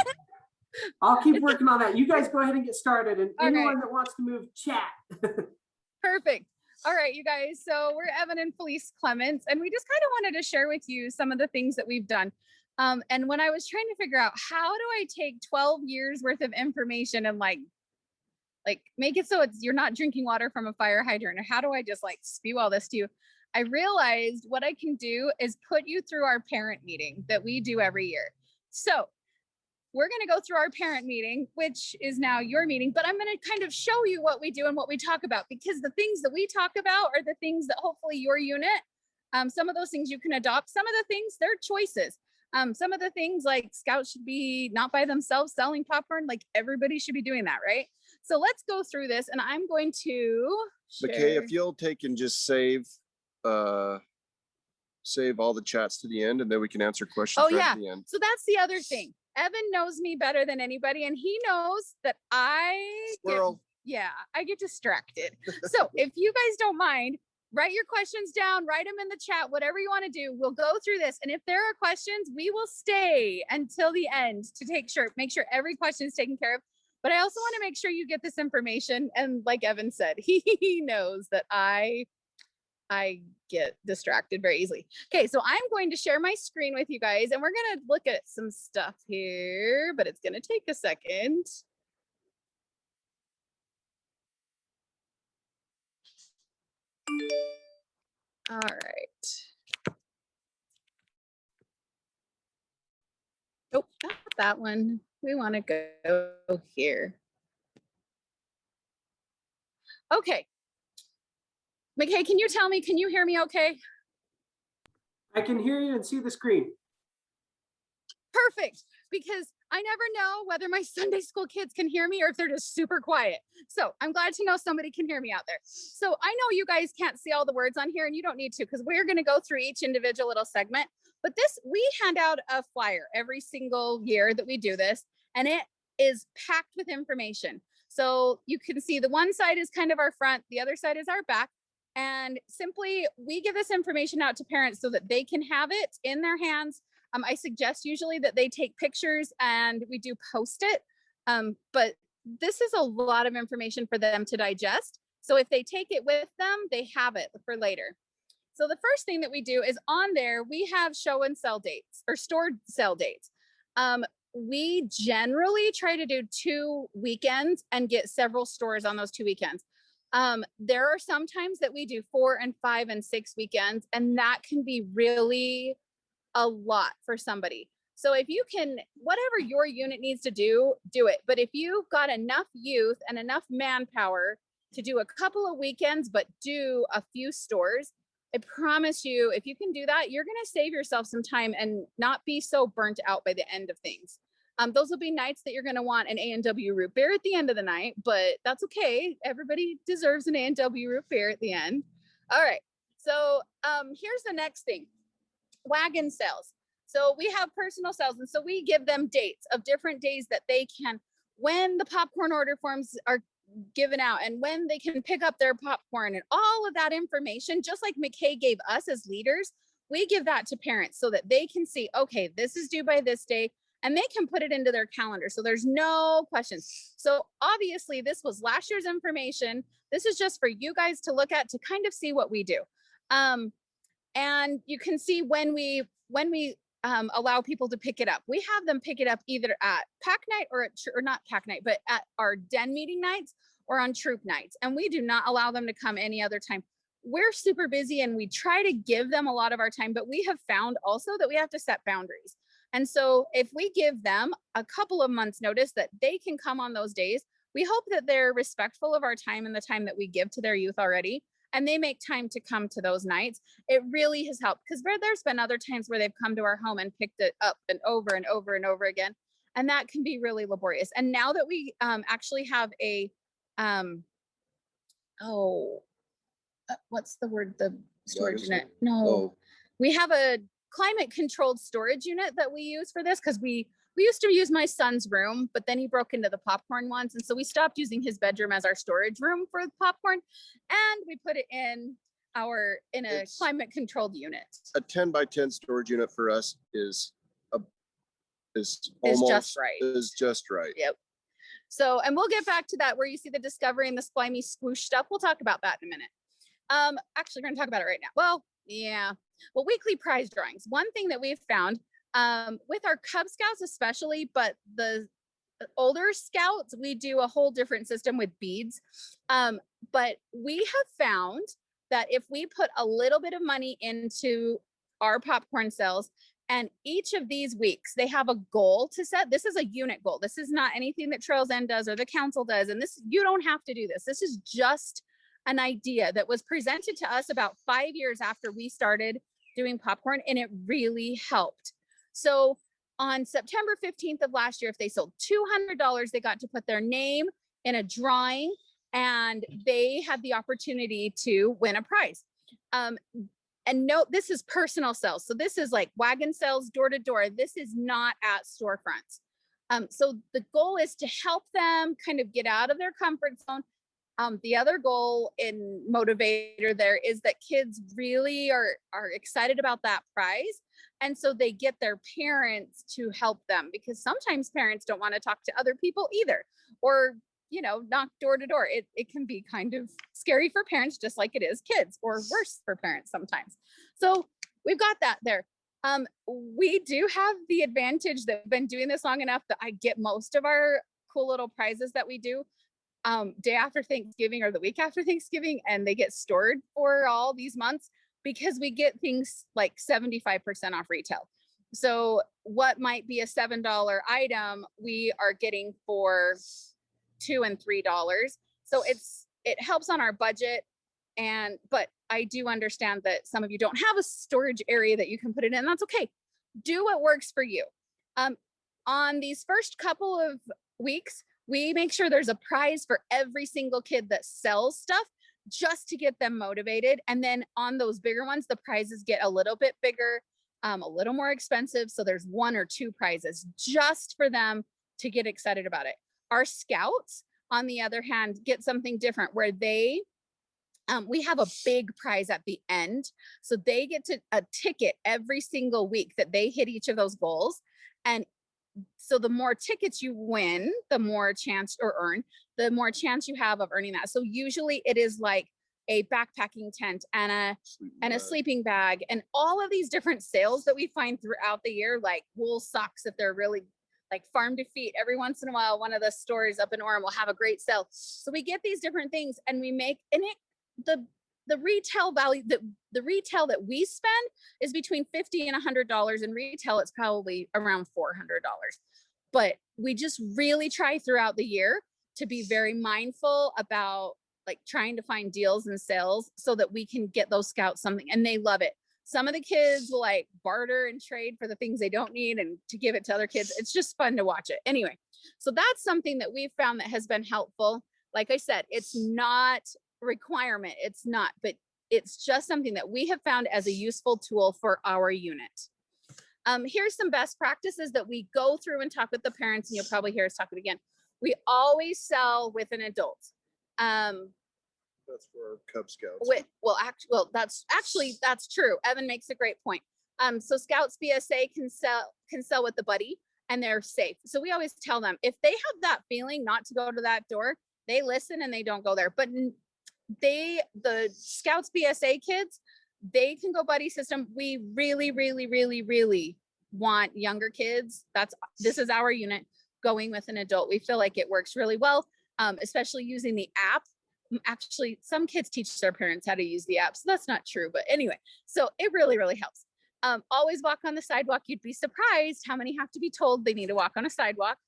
I'll keep working on that. You guys go ahead and get started. And Okay. anyone that wants to move, chat. Perfect. All right, you guys. So we're Evan and Felice Clements, and we just kind of wanted to share with you some of the things that we've done. And when I was trying to figure out how do I take 12 years worth of information and like make it so you're not drinking water from a fire hydrant, or how do I just like spew all this to you? I realized what I can do is put you through our parent meeting that we do every year. So we're going to go through our parent meeting, which is now your meeting, but I'm going to kind of show you what we do and what we talk about, because the things that we talk about are the things that hopefully your unit, some of those things you can adopt, some of the things they're choices. Some of the things like scouts should be not by themselves selling popcorn, like everybody should be doing that, right? So let's go through this, and I'm going to share. McKay, if you'll take and just save all the chats to the end, and then we can answer questions Oh, right yeah. at the end. So that's the other thing. Evan knows me better than anybody, and he knows that I get distracted. So if you guys don't mind, write your questions down, write them in the chat, whatever you want to do. We'll go through this. And if there are questions, we will stay until the end to make sure every question is taken care of. But I also want to make sure you get this information. And like Evan said, he knows that I get distracted very easily. Okay, so I'm going to share my screen with you guys, and we're going to look at some stuff here, but it's going to take a second. All right. Nope, not that one. We want to go here. Okay. McKay, can you tell me, can you hear me okay? I can hear you and see the screen. Perfect, because I never know whether my Sunday school kids can hear me or if they're just super quiet. So I'm glad to know somebody can hear me out there. So I know you guys can't see all the words on here, and you don't need to, because we're going to go through each individual little segment. But we hand out a flyer every single year that we do this, and it is packed with information. So you can see the one side is kind of our front, the other side is our back. And simply we give this information out to parents so that they can have it in their hands. I suggest usually that they take pictures and we do post it. But this is a lot of information for them to digest. So if they take it with them, they have it for later. So the first thing that we do is on there, we have show and sell dates or stored sell dates. We generally try to do 2 weekends and get several stores on those 2 weekends. There are some times that we do 4 and 5 and 6 weekends, and that can be really a lot for somebody. So if you can, whatever your unit needs to do, do it. But if you've got enough youth and enough manpower to do a couple of weekends, but do a few stores, I promise you, if you can do that, you're going to save yourself some time and not be so burnt out by the end of things. Those will be nights that you're going to want an A&W root beer at the end of the night, but that's okay. Everybody deserves an A&W root beer at the end. All right. So here's the next thing. Wagon sales. So we have personal sales. And so we give them dates of different days that they can, when the popcorn order forms are given out and when they can pick up their popcorn and all of that information, just like McKay gave us as leaders, we give that to parents so that they can see, okay, this is due by this day, and they can put it into their calendar. So there's no questions. So obviously this was last year's information. This is just for you guys to look at to kind of see what we do. And you can see when we allow people to pick it up, we have them pick it up either at pack night or not pack night, but at our den meeting nights or on troop nights. And we do not allow them to come any other time. We're super busy and we try to give them a lot of our time, but we have found also that we have to set boundaries. And so if we give them a couple of months notice that they can come on those days, we hope that they're respectful of our time and the time that we give to their youth already, and they make time to come to those nights. It really has helped, because there's been other times where they've come to our home and picked it up and over and over and over again. And that can be really laborious. And now that we actually have a, what's the word? The storage unit? No, we have a climate controlled storage unit that we use for this, because we used to use my son's room, but then he broke into the popcorn once. And so we stopped using his bedroom as our storage room for the popcorn. And we put it in a climate controlled unit. A 10 by 10 storage unit for us is just right. Is just right. Yep. So, and we'll get back to that where you see the discovery and the slimy squoosh stuff. We'll talk about that in a minute. Actually, we're going to talk about it right now. Well, yeah. Well, weekly prize drawings. One thing that we've found with our Cub Scouts especially, but the older Scouts, we do a whole different system with beads. But we have found that if we put a little bit of money into our popcorn sales, and each of these weeks, they have a goal to set. This is a unit goal. This is not anything that Trails End does or the council does. And this, you don't have to do this. This is just an idea that was presented to us about 5 years after we started doing popcorn, and it really helped. So on September 15th of last year, if they sold $200, they got to put their name in a drawing and they had the opportunity to win a prize. And note, this is personal sales. So this is like Wagon Sales, door to door. This is not at storefronts. So the goal is to help them kind of get out of their comfort zone. The other goal in motivator there is that kids really are excited about that prize. And so they get their parents to help them, because sometimes parents don't want to talk to other people either, or, you know, knock door to door. It can be kind of scary for parents, just like it is kids, or worse for parents sometimes. So we've got that there. We do have the advantage that we've been doing this long enough that I get most of our cool little prizes that we do day after Thanksgiving or the week after Thanksgiving, and they get stored for all these months, because we get things like 75% off retail. So what might be a $7 item, we are getting for $2 and $3. So it helps on our budget. But I do understand that some of you don't have a storage area that you can put it in. That's okay. Do what works for you. On these first couple of weeks, we make sure there's a prize for every single kid that sells stuff, just to get them motivated. And then on those bigger ones, the prizes get a little bit bigger, a little more expensive. So there's 1 or 2 prizes just for them to get excited about it. Our Scouts, on the other hand, get something different where they, we have a big prize at the end. So they get to a ticket every single week that they hit each of those goals. And so the more tickets you win, the more chance or earn, the more chance you have of earning that. So usually it is like a backpacking tent and a sleeping bag and all of these different sales that we find throughout the year, like wool socks if they're really like farm to feet. Every once in a while, one of the stores up in Orem will have a great sale. So we get these different things and we make, and the retail value, the retail that we spend is between $50 and $100. In retail, it's probably around $400. But we just really try throughout the year to be very mindful about like trying to find deals and sales so that we can get those scouts something, and they love it. Some of the kids will like barter and trade for the things they don't need and to give it to other kids. It's just fun to watch it. Anyway, so that's something that we've found that has been helpful. Like I said, it's not a requirement. It's not, but it's just something that we have found as a useful tool for our unit. Here's some best practices that we go through and talk with the parents, and you'll probably hear us talk it again. We always sell with an adult. That's for our Cub Scouts. That's true. Evan makes a great point. So Scouts BSA can sell with the buddy and they're safe. So we always tell them if they have that feeling not to go to that door, they listen and they don't go there. But the Scouts BSA kids, they can go buddy system. We really, really, really, really want younger kids. This is our unit going with an adult. We feel like it works really well, especially using the app. Actually, some kids teach their parents how to use the app, so that's not true. But anyway, so it really, really helps. Always walk on the sidewalk. You'd be surprised how many have to be told they need to walk on a sidewalk.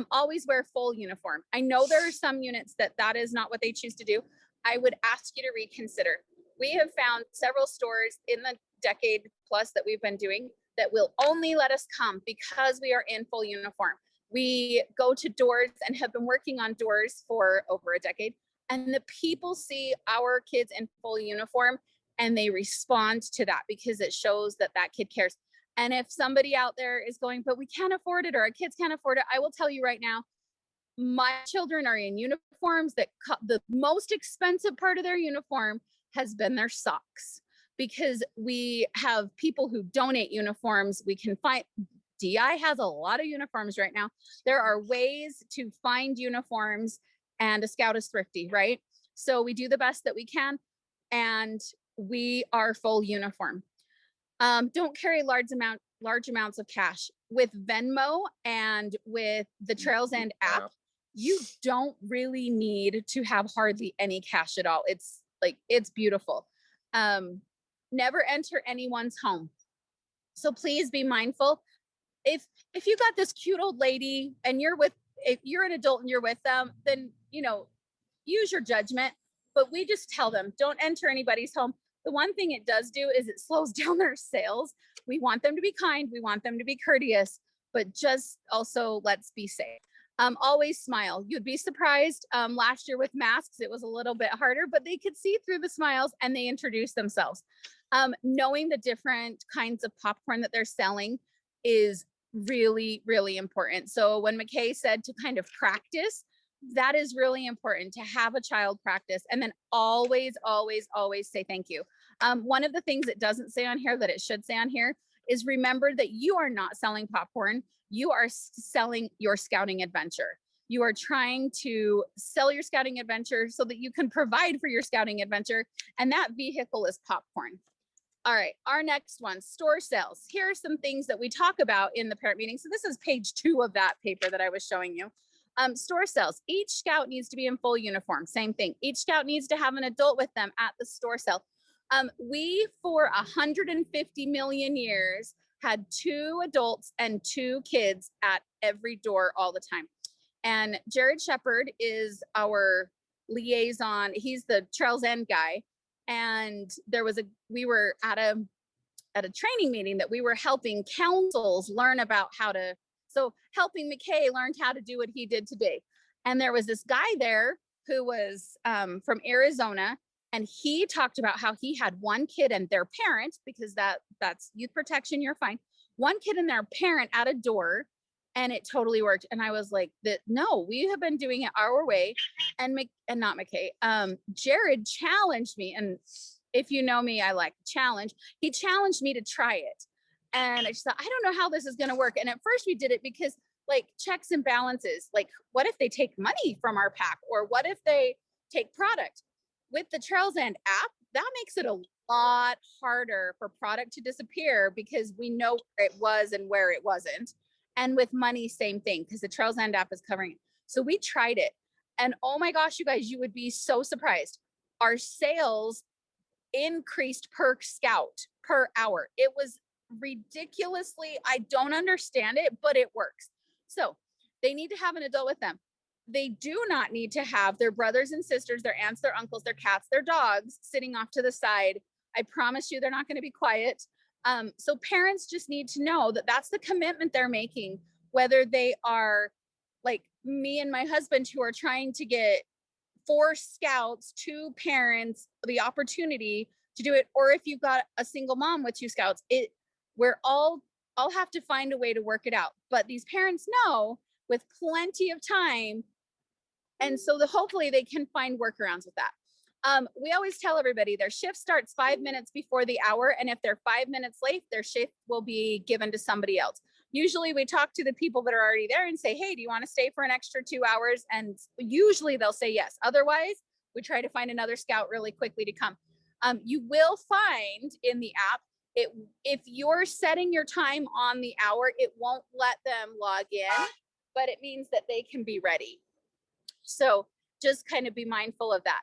Always wear full uniform. I know there are some units that is not what they choose to do. I would ask you to reconsider. We have found several stores in the decade plus that we've been doing that will only let us come because we are in full uniform. We go to doors and have been working on doors for over a decade. And the people see our kids in full uniform and they respond to that because it shows that that kid cares. And if somebody out there is going, but we can't afford it or our kids can't afford it, I will tell you right now, my children are in uniforms that the most expensive part of their uniform has been their socks, because we have people who donate uniforms. We can find, DI has a lot of uniforms right now. There are ways to find uniforms, and a scout is thrifty, right? So we do the best that we can, and we are full uniform. Don't carry large amounts of cash. With Venmo and with the Trails End app, you don't really need to have hardly any cash at all. It's beautiful. Never enter anyone's home. So please be mindful. If you got this cute old lady and if you're an adult and you're with them, then, use your judgment, but we just tell them, don't enter anybody's home. The one thing it does do is it slows down their sales. We want them to be kind. We want them to be courteous, but just also let's be safe. Always smile. You'd be surprised. Last year with masks, it was a little bit harder, but they could see through the smiles and they introduced themselves. Knowing the different kinds of popcorn that they're selling is really, really important. So when McKay said to kind of practice, that is really important, to have a child practice, and then always, always, always say thank you. One of the things it doesn't say on here that it should say on here is remember that you are not selling popcorn. You are selling your scouting adventure. You are trying to sell your scouting adventure so that you can provide for your scouting adventure. And that vehicle is popcorn. All right, our next one, store sales. Here are some things that we talk about in the parent meeting. So this is page 2 of that paper that I was showing you. Store sales. Each scout needs to be in full uniform. Same thing. Each scout needs to have an adult with them at the store sale. We, for 150 million years, had 2 adults and 2 kids at every door all the time. And Jared Shepard is our liaison. He's the Trails End guy. And we were at a training meeting that we were helping councils learn about helping McKay learn how to do what he did today. And there was this guy there who was from Arizona, and he talked about how he had one kid and their parent, because that's youth protection, you're fine. One kid and their parent at a door, and it totally worked. And I was like, no, we have been doing it our way. And not McKay, Jared challenged me. And if you know me, I like challenge. He challenged me to try it. And I just thought, I don't know how this is going to work. And at first we did it because like checks and balances, like what if they take money from our pack, or what if they take product? With the Trails End app, that makes it a lot harder for product to disappear because we know where it was and where it wasn't. And with money, same thing, because the Trails End app is covering it. So we tried it. And oh my gosh, you guys, you would be so surprised. Our sales increased per scout per hour. It was ridiculously, I don't understand it, but it works. So they need to have an adult with them. They do not need to have their brothers and sisters, their aunts, their uncles, their cats, their dogs sitting off to the side. I promise you they're not going to be quiet. So parents just need to know that that's the commitment they're making, whether they are like me and my husband who are trying to get 4 scouts, 2 parents, the opportunity to do it, or if you've got a single mom with 2 scouts, we're all have to find a way to work it out. But these parents know with plenty of time, and so hopefully they can find workarounds with that. We always tell everybody their shift starts 5 minutes before the hour, and if they're 5 minutes late, their shift will be given to somebody else. Usually we talk to the people that are already there and say, hey, do you want to stay for an extra 2 hours? And usually they'll say yes. Otherwise, we try to find another scout really quickly to come. You will find in the app, if you're setting your time on the hour, it won't let them log in, but it means that they can be ready. So just kind of be mindful of that.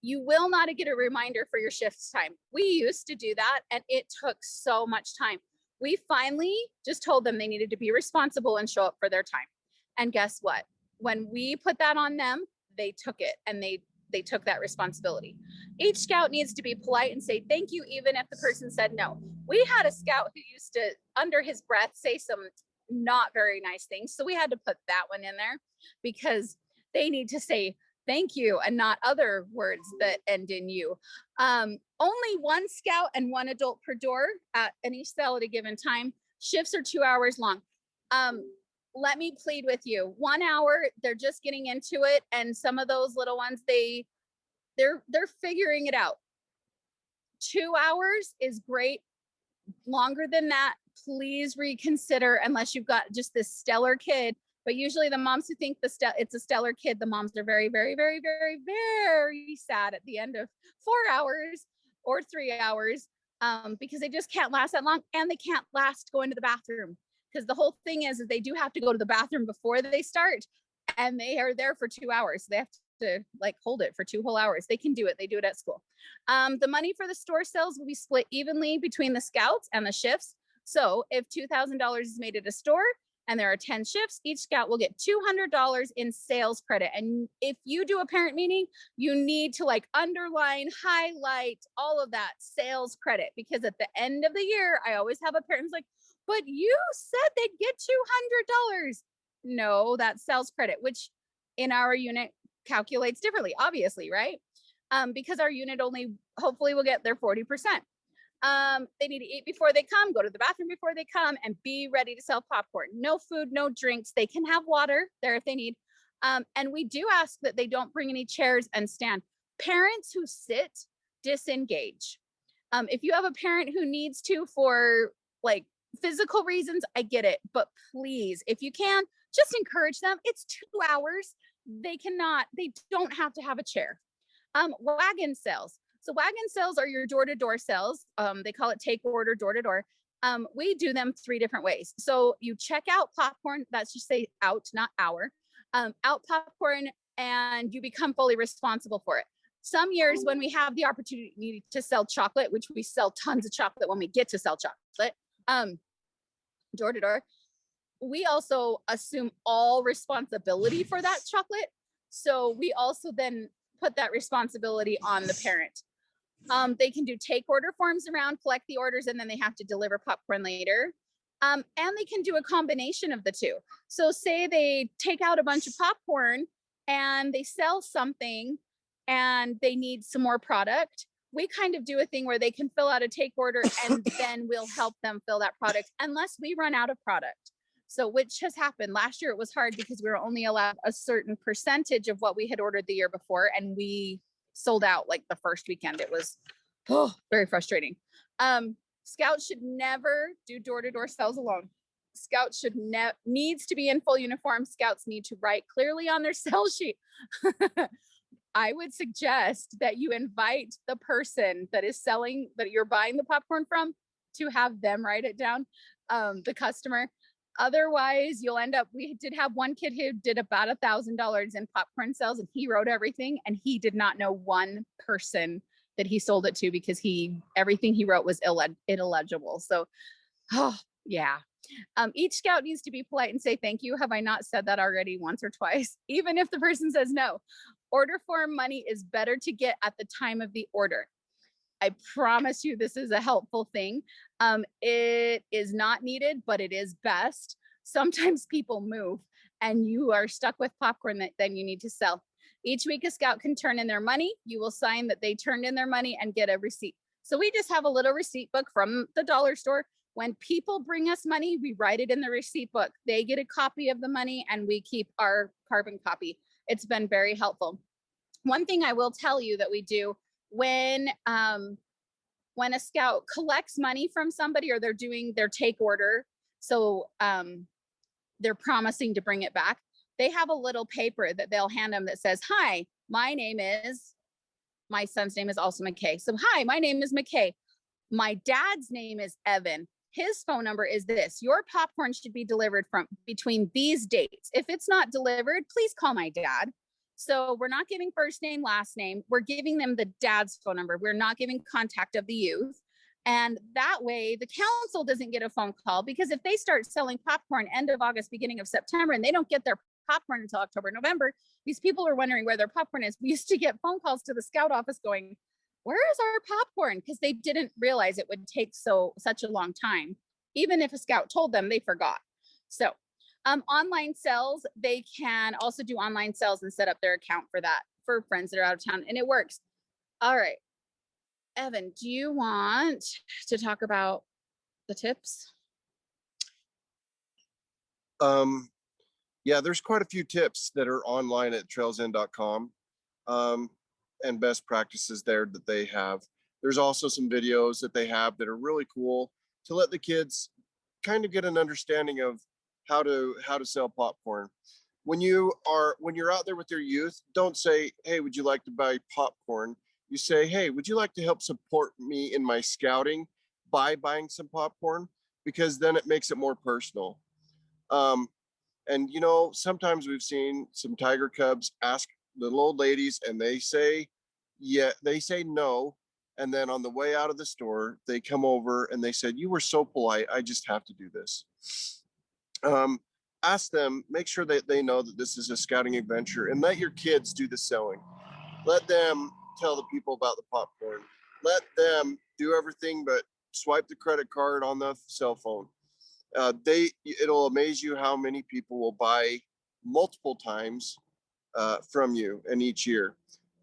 You will not get a reminder for your shift time. We used to do that and it took so much time. We finally just told them they needed to be responsible and show up for their time. And guess what? When we put that on them, they took it and they took that responsibility. Each scout needs to be polite and say thank you, even if the person said no. We had a scout who used to, under his breath, say some not very nice things. So we had to put that one in there because they need to say thank you and not other words that end in you. Only 1 scout and 1 adult per door at any cell at a given time. Shifts are 2 hours long. Let me plead with you. 1 hour, they're just getting into it. And some of those little ones, they're figuring it out. 2 hours is great. Longer than that, please reconsider unless you've got just this stellar kid. But usually the moms who think it's a stellar kid, the moms are very, very, very, very, very sad at the end of 4 hours or 3 hours because they just can't last that long, and they can't last going to the bathroom because the whole thing is they do have to go to the bathroom before they start, and they are there for 2 hours. They have to like hold it for 2 whole hours. They can do it. They do it at school. The money for the store sales will be split evenly between the scouts and the shifts. So if $2,000 is made at a store, and there are 10 shifts, each scout will get $200 in sales credit. And if you do a parent meeting, you need to like underline, highlight all of that sales credit, because at the end of the year, I always have a parent who's like, but you said they'd get $200. No, that's sales credit, which in our unit calculates differently, obviously, right? Because our unit only hopefully will get their 40%. They need to eat before they come, go to the bathroom before they come, and be ready to sell popcorn. No food, no drinks. They can have water there if they need. And we do ask that they don't bring any chairs and stand. Parents who sit, disengage. If you have a parent who needs to for like physical reasons, I get it. But please, if you can, just encourage them. It's 2 hours. They don't have to have a chair. Wagon sales. So wagon sales are your door-to-door sales. They call it take order, door-to-door. We do them 3 different ways. So you check out popcorn, that's just say out, not our, out popcorn, and you become fully responsible for it. Some years when we have the opportunity to sell chocolate, which we sell tons of chocolate when we get to sell chocolate, door-to-door, we also assume all responsibility for that chocolate. So we also then put that responsibility on the parent. They can do take order forms around, collect the orders, and then they have to deliver popcorn later. And they can do a combination of the 2. So say they take out a bunch of popcorn and they sell something and they need some more product. We kind of do a thing where they can fill out a take order and then we'll help them fill that product unless we run out of product. So which has happened. Last year it was hard because we were only allowed a certain percentage of what we had ordered the year before, and we sold out like the first weekend. It was very frustrating. Scouts should never do door-to-door sales alone. Scouts should needs to be in full uniform. Scouts need to write clearly on their sales sheet. I would suggest that you invite the person that is selling, that you're buying the popcorn from, to have them write it down, the customer. Otherwise, you'll end up, we did have one kid who did about $1,000 in popcorn sales, and he wrote everything, and he did not know one person that he sold it to because everything he wrote was illegible. So, yeah. Each scout needs to be polite and say thank you. Have I not said that already once or twice? Even if the person says no. Order form money is better to get at the time of the order. I promise you this is a helpful thing. It is not needed, but it is best. Sometimes people move and you are stuck with popcorn that then you need to sell. Each week a scout can turn in their money. You will sign that they turned in their money and get a receipt. So we just have a little receipt book from the dollar store. When people bring us money, we write it in the receipt book. They get a copy of the money and we keep our carbon copy. It's been very helpful. One thing I will tell you that we do when a scout collects money from somebody, or they're doing their take order, so they're promising to bring it back, they have a little paper that they'll hand them that says, hi, my son's name is also McKay. So hi, my name is McKay. My dad's name is Evan. His phone number is this. Your popcorn should be delivered from between these dates. If it's not delivered, please call my dad. So we're not giving first name, last name. We're giving them the dad's phone number. We're not giving contact of the youth. And that way the council doesn't get a phone call, because if they start selling popcorn end of August, beginning of September, and they don't get their popcorn until October, November, these people are wondering where their popcorn is. We used to get phone calls to the scout office going, where is our popcorn? Because they didn't realize it would take such a long time. Even if a scout told them, they forgot. So online sales, they can also do online sales and set up their account for that for friends that are out of town, and it works. All right. Evan, do you want to talk about the tips? Yeah, there's quite a few tips that are online at trailsend.com. And best practices there that they have. There's also some videos that they have that are really cool to let the kids kind of get an understanding of how to sell popcorn. When you're out there with your youth, don't say, hey, would you like to buy popcorn? You say, hey, would you like to help support me in my scouting by buying some popcorn? Because then it makes it more personal. And sometimes we've seen some tiger cubs ask little old ladies, and they say no, and then on the way out of the store they come over and they said, you were so polite, I just have to do this. Ask them, make sure that they know that this is a scouting adventure, and let your kids do the selling. Let them tell the people about the popcorn. Let them do everything but swipe the credit card on the cell phone. It'll amaze you how many people will buy multiple times from you in each year.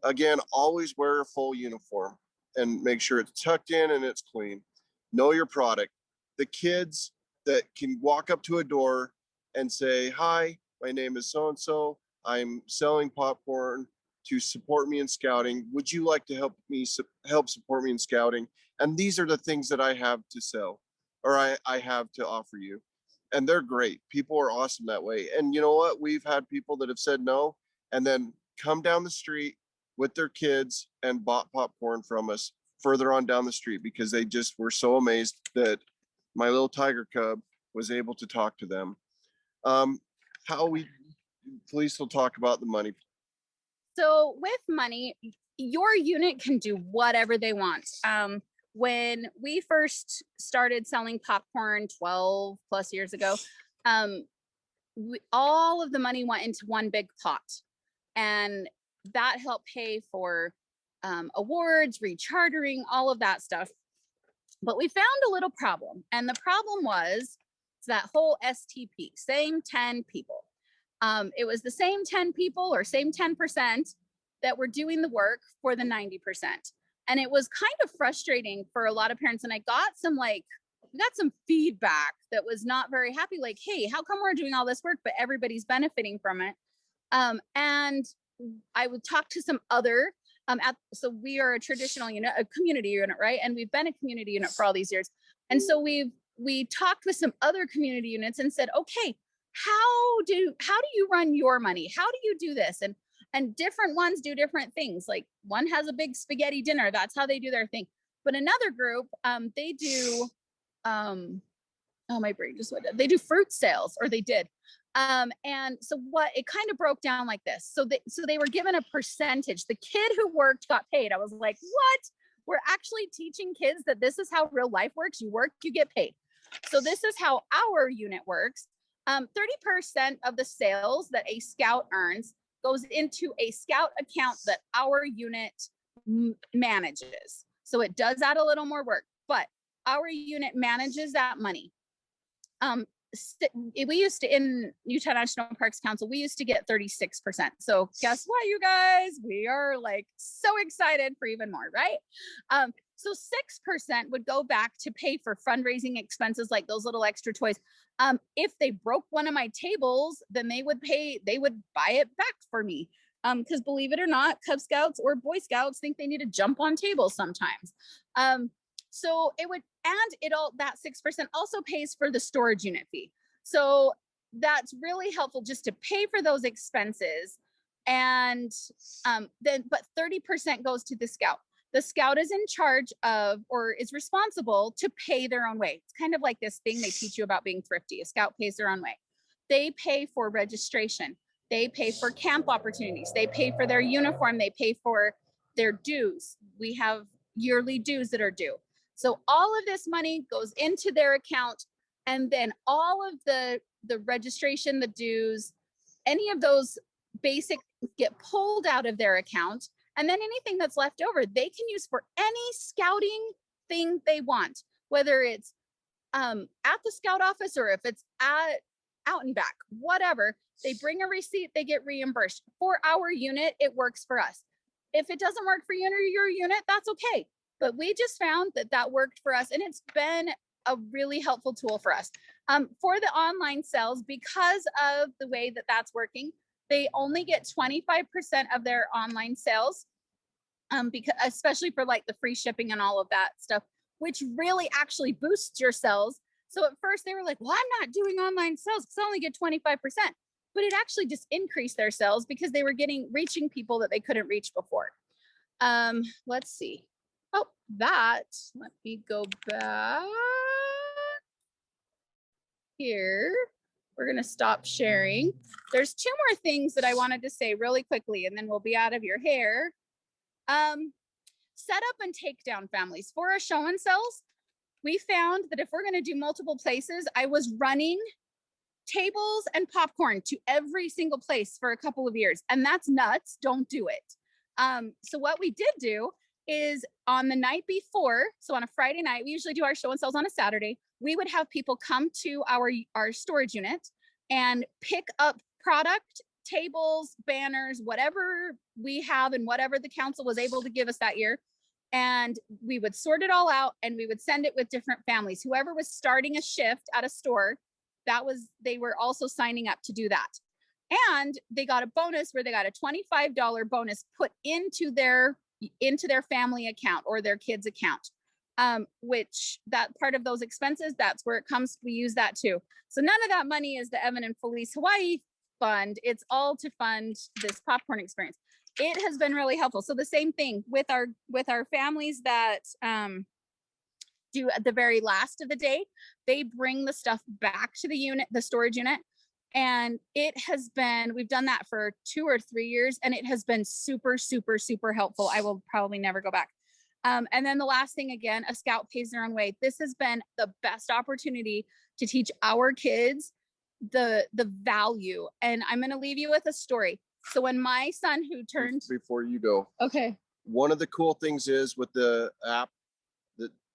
Again, always wear a full uniform and make sure it's tucked in and it's clean. Know your product. The kids that can walk up to a door and say, hi, my name is so-and-so. I'm selling popcorn to support me in scouting. Would you like to help support me in scouting? And these are the things that I have to sell, or I have to offer you. And they're great. People are awesome that way. And you know what? We've had people that have said no and then come down the street with their kids and bought popcorn from us further on down the street, because they just were so amazed that my little tiger cub was able to talk to them. Felice will talk about the money. So with money, your unit can do whatever they want. When we first started selling popcorn 12 plus years ago, all of the money went into one big pot, and that helped pay for awards, rechartering, all of that stuff. But we found a little problem, and the problem was that whole STP, same 10 people. It was the same 10 people or same 10% that were doing the work for the 90%. And it was kind of frustrating for a lot of parents. And I got some we got some feedback that was not very happy. Like, hey, how come we're doing all this work, but everybody's benefiting from it? And I would talk to some other, so we are a traditional unit, a community unit, right? And we've been a community unit for all these years. And so we talked with some other community units and said, okay, how do you run your money? How do you do this? And different ones do different things. Like one has a big spaghetti dinner. That's how they do their thing. But another group, they do, oh, my brain just went, they do fruit sales, or they did. And so what, it kind of broke down like this. So they were given a percentage. The kid who worked got paid. I was like, what? We're actually teaching kids that this is how real life works. You work, you get paid. So this is how our unit works. 30% of the sales that a scout earns goes into a scout account that our unit manages. So it does add a little more work, but our unit manages that money. We used to, in Utah National Parks Council, we used to get 36%. So guess what, you guys? We are like so excited for even more, right? So 6% would go back to pay for fundraising expenses, like those little extra toys. If they broke one of my tables, then they would buy it back for me. Because believe it or not, Cub Scouts or Boy Scouts think they need to jump on tables sometimes. So it would, and that 6% also pays for the storage unit fee. So that's really helpful just to pay for those expenses. And but 30% goes to the scout. The scout is in charge of, or is responsible to pay their own way. It's kind of like this thing they teach you about being thrifty. A scout pays their own way. They pay for registration. They pay for camp opportunities. They pay for their uniform. They pay for their dues. We have yearly dues that are due. So all of this money goes into their account, and then all of the registration, the dues, any of those basic get pulled out of their account. And then anything that's left over, they can use for any scouting thing they want, whether it's at the scout office or if it's out and back, whatever. They bring a receipt, they get reimbursed. For our unit, it works for us. If it doesn't work for you or your unit, that's okay. But we just found that worked for us, and it's been a really helpful tool for us. For the online sales, because of the way that that's working, they only get 25% of their online sales, because especially for like the free shipping and all of that stuff, which really actually boosts your sales. So at first they were like, well, I'm not doing online sales because I only get 25%. But it actually just increased their sales because they were reaching people that they couldn't reach before. Let's see. Oh, let me go back here. We're going to stop sharing. There's two more things that I wanted to say really quickly, and then we'll be out of your hair. Set up and take down families. For our show and sells, we found that if we're going to do multiple places, I was running tables and popcorn to every single place for a couple of years, and that's nuts. Don't do it. So what we did do is on the night before, so on a Friday night, we usually do our show and sells on a Saturday. We would have people come to our storage unit and pick up product, tables, banners, whatever we have and whatever the council was able to give us that year. And we would sort it all out and we would send it with different families. Whoever was starting a shift at a store, they were also signing up to do that. And they got a bonus where they got a $25 bonus put into their family account or their kids account. Which that part of those expenses, that's where it comes. We use that too. So none of that money is the Evan and Felice Hawaii fund. It's all to fund this popcorn experience. It has been really helpful. So the same thing with our families that do at the very last of the day, they bring the stuff back to the unit, the storage unit. And we've done that for 2 or 3 years, and it has been super, super, super helpful. I will probably never go back. And then the last thing, again, a scout pays their own way. This has been the best opportunity to teach our kids the value. And I'm going to leave you with a story. So when my son who turned... Before you go. Okay. One of the cool things is with the app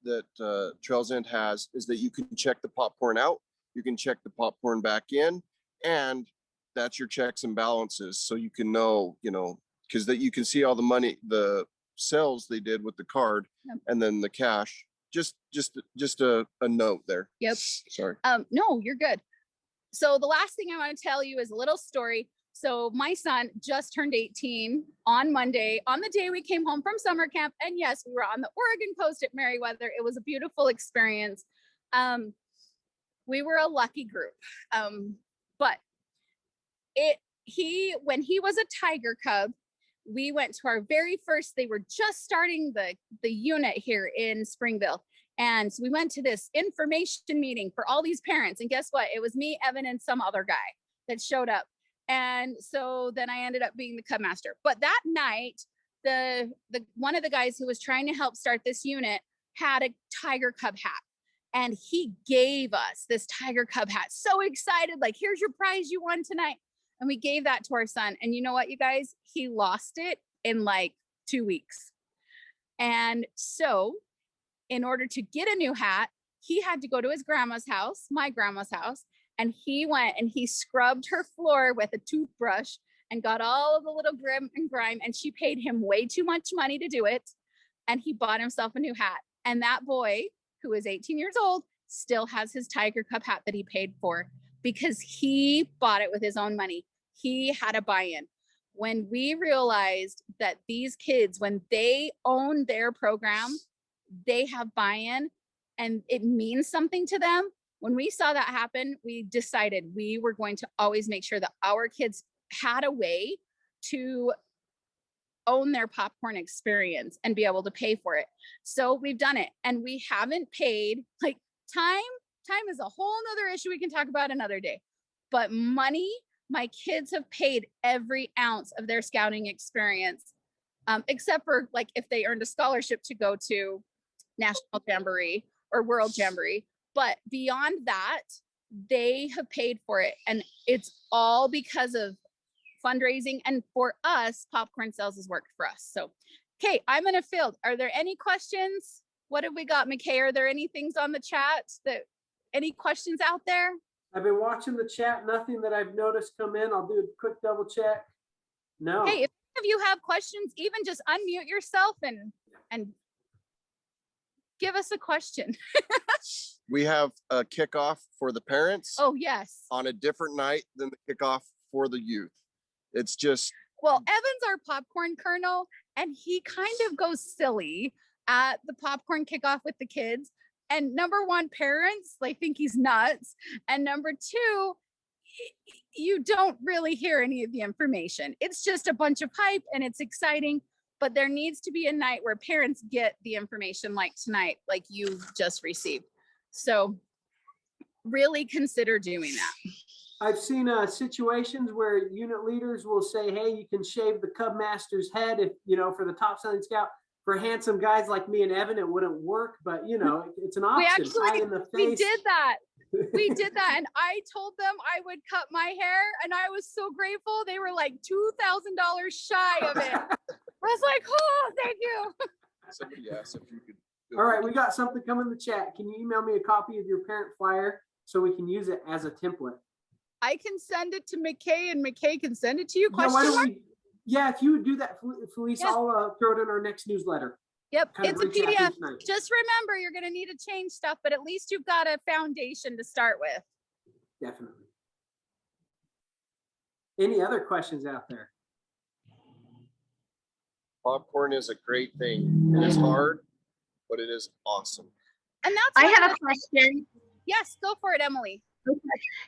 that Trails End has is that you can check the popcorn out. You can check the popcorn back in, and that's your checks and balances. So you can know, because that you can see all the money, the sales they did with the card, yep, and then the cash just a note there. Yep. Sorry. No, you're good. So the last thing I want to tell you is a little story. So my son just turned 18 on Monday, on the day we came home from summer camp. And yes, we were on the Oregon coast at Merriweather. It was a beautiful experience. We were a lucky group. But when he was a tiger cub, we went to our very first, they were just starting the unit here in Springville. And so we went to this information meeting for all these parents. And guess what? It was me, Evan, and some other guy that showed up. And so then I ended up being the cub master. But that night, the one of the guys who was trying to help start this unit had a tiger cub hat. And he gave us this tiger cub hat. So excited, like, here's your prize you won tonight. And we gave that to our son. And you know what, you guys? He lost it in like 2 weeks. And so in order to get a new hat, he had to go to his grandma's house, my grandma's house. And he went and he scrubbed her floor with a toothbrush and got all of the little grim and grime. And she paid him way too much money to do it. And he bought himself a new hat. And that boy, who is 18 years old, still has his tiger cub hat that he paid for because he bought it with his own money. He had a buy-in. When we realized that these kids, when they own their program, they have buy-in and it means something to them. When we saw that happen, we decided we were going to always make sure that our kids had a way to own their popcorn experience and be able to pay for it. So we've done it, and we haven't paid, like, time is a whole nother issue we can talk about another day, but money, my kids have paid every ounce of their scouting experience, except for like if they earned a scholarship to go to National Jamboree or World Jamboree. But beyond that, they have paid for it. And it's all because of fundraising. And for us, Popcorn Sales has worked for us. So, okay, I'm in a field. Are there any questions? What have we got, McKay? Are there any things on the chat any questions out there? I've been watching the chat. Nothing that I've noticed come in. I'll do a quick double check. No. Hey, if any of you have questions, even just unmute yourself and give us a question. We have a kickoff for the parents. Oh, yes. On a different night than the kickoff for the youth. It's just. Well, Evan's our popcorn colonel, and he kind of goes silly at the popcorn kickoff with the kids. And number one, parents, they think he's nuts. And number two, you don't really hear any of the information. It's just a bunch of hype and it's exciting, but there needs to be a night where parents get the information like tonight, like you just received. So really consider doing that. I've seen situations where unit leaders will say, hey, you can shave the Cub Master's head if, for the top selling scout. For handsome guys like me and Evan, it wouldn't work, but it's an option. We did that. We did that. And I told them I would cut my hair, and I was so grateful. They were like $2,000 shy of it. I was like, oh, thank you. Somebody asked if you could. All right, we got something coming in the chat. Can you email me a copy of your parent flyer so we can use it as a template? I can send it to McKay, and McKay can send it to you. Yeah, if you would do that, Felice, yeah. I'll throw it in our next newsletter. Yep, it's a PDF. Just remember, you're going to need to change stuff, but at least you've got a foundation to start with. Definitely. Any other questions out there? Popcorn is a great thing. It is hard, but it is awesome. And that's I have a question. Yes, go for it, Emily. Okay.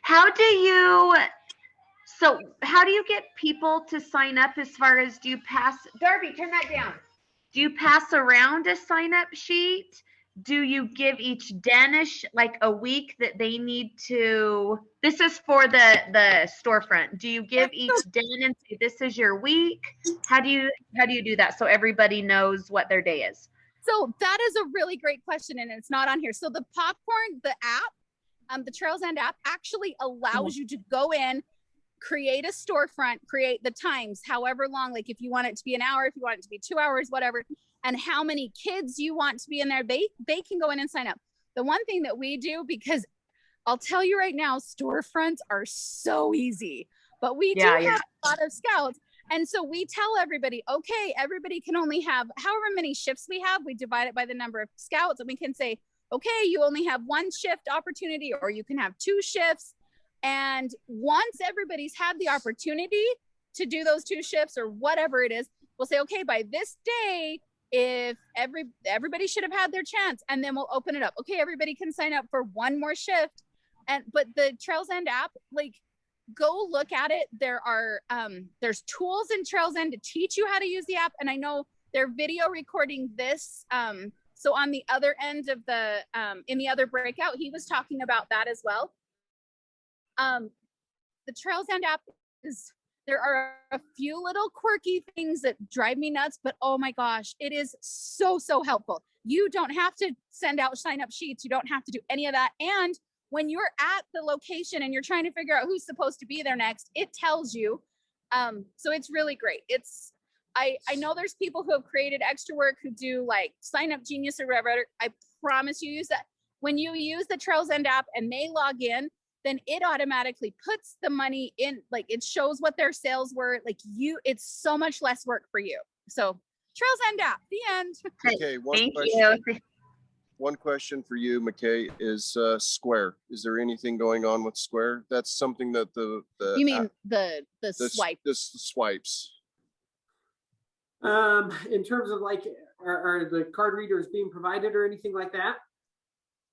How do you get people to sign up as far as Darby, turn that down. Do you pass around a sign up sheet? Do you give each den like a week that they need to, this is for the storefront. Do you give each den and say, this is your week? How do you do that so everybody knows what their day is? So that is a really great question, and it's not on here. So the Popcorn, the app, the Trails End app actually allows you to go in, create a storefront, create the times, however long, like if you want it to be an hour, if you want it to be 2 hours, whatever, and how many kids you want to be in there, they can go in and sign up. The one thing that we do, because I'll tell you right now, storefronts are so easy, but we do have a lot of scouts, And so we tell everybody, okay, everybody can only have however many shifts we have. We divide it by the number of scouts, and we can say, okay, you only have 1 shift opportunity, or you can have 2 shifts. And once everybody's had the opportunity to do those 2 shifts or whatever it is, we'll say, okay, by this day, if everybody should have had their chance, and then we'll open it up. Okay, everybody can sign up for 1 more shift. But the Trails End app, like, go look at it. There's tools in Trails End to teach you how to use the app. And I know they're video recording this. So on the other end of the, in the other breakout, he was talking about that as well. The Trails End app there are a few little quirky things that drive me nuts, but oh my gosh, it is so, so helpful. You don't have to send out sign-up sheets. You don't have to do any of that. And when you're at the location and you're trying to figure out who's supposed to be there next, it tells you. So it's really great. I know there's people who have created extra work who do like Sign Up Genius or whatever. I promise you use that. When you use the Trails End app and they log in, then it automatically puts the money in, like it shows what their sales were. Like it's so much less work for you. So Trails End app, the end. Okay, one question for you, McKay, is Square. Is there anything going on with Square? That's something that you mean the swipe? The swipes. In terms of like, are the card readers being provided or anything like that?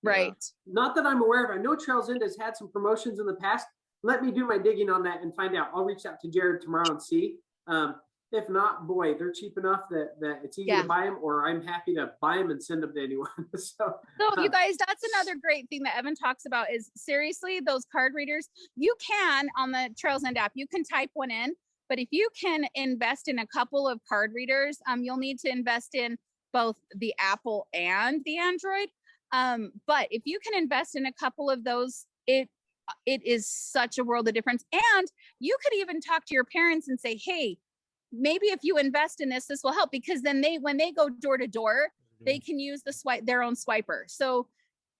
Right. Not that I'm aware of. I know Trails End has had some promotions in the past. Let me do my digging on that and find out. I'll reach out to Jared tomorrow and see. If not, boy, they're cheap enough that it's easy to buy them, or I'm happy to buy them and send them to anyone. So you guys, that's another great thing that Evan talks about is seriously, those card readers, you can on the Trails End app, you can type one in, but if you can invest in a couple of card readers, you'll need to invest in both the Apple and the Android. But if you can invest in a couple of those, it is such a world of difference. And you could even talk to your parents and say, hey, maybe if you invest in this will help, because then when they go door to door, they can use their own swiper. So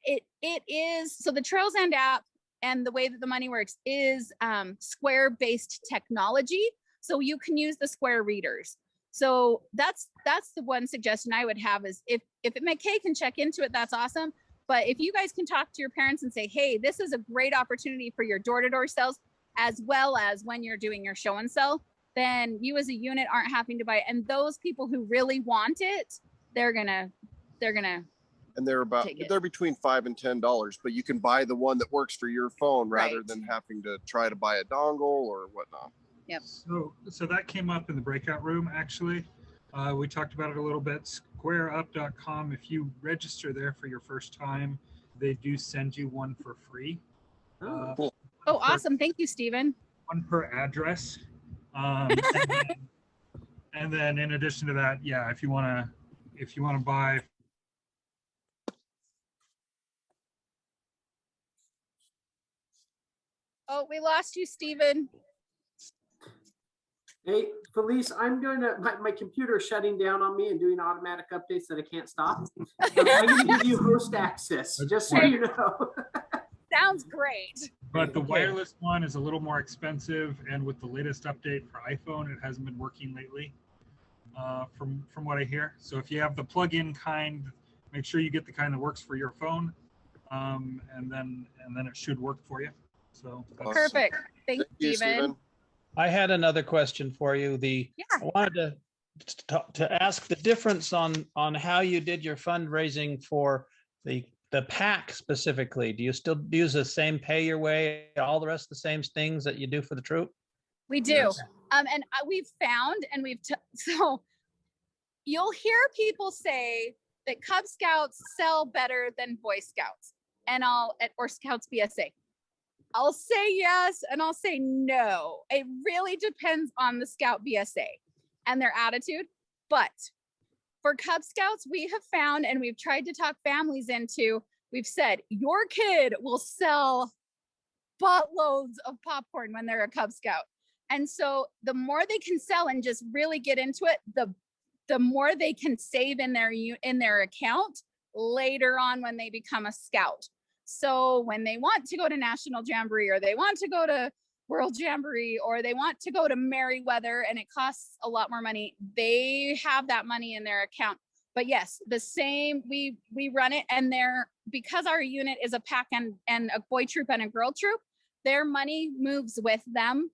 so the Trails End app and the way that the money works is Square based technology. So you can use the Square readers. So that's the one suggestion I would have is if McKay can check into it, that's awesome. But if you guys can talk to your parents and say, hey, this is a great opportunity for your door-to-door sales, as well as when you're doing your show and sell, then you as a unit aren't having to buy it. And those people who really want it, they're gonna and they're between $5 and $10, but you can buy the one that works for your phone rather than having to try to buy a dongle or whatnot. Yep. So that came up in the breakout room, actually. We talked about it a little bit. SquareUp.com, if you register there for your first time, they do send you one for free. Cool. Awesome. Thank you, Stephen. One per address. And then in addition to that, yeah, if you want to buy. Oh, we lost you, Stephen. Hey, Felice, I'm doing my computer shutting down on me and doing automatic updates that I can't stop. I'm going to give you host access, just so you know. Sounds great. But the wireless one is a little more expensive, and with the latest update for iPhone, it hasn't been working lately, from what I hear. So if you have the plug-in kind, make sure you get the kind that works for your phone, and then it should work for you. So perfect. Thank you, Stephen. I had another question for you. I wanted to ask the difference on how you did your fundraising for the pack specifically. Do you still use the same pay your way, all the rest of the same things that you do for the troop? We do. Yes. And we've found, and so you'll hear people say that Cub Scouts sell better than Boy Scouts or Scouts BSA. I'll say yes, and I'll say no. It really depends on the Scout BSA and their attitude. But for Cub Scouts, we have found, and we've tried to talk families into, we've said, your kid will sell buttloads of popcorn when they're a Cub Scout. And so the more they can sell and just really get into it, the more they can save in their account later on when they become a Scout. So when they want to go to National Jamboree, or they want to go to World Jamboree, or they want to go to Merriweather and it costs a lot more money, they have that money in their account. But yes, the same, we run it, and because our unit is a pack and a boy troop and a girl troop, their money moves with them,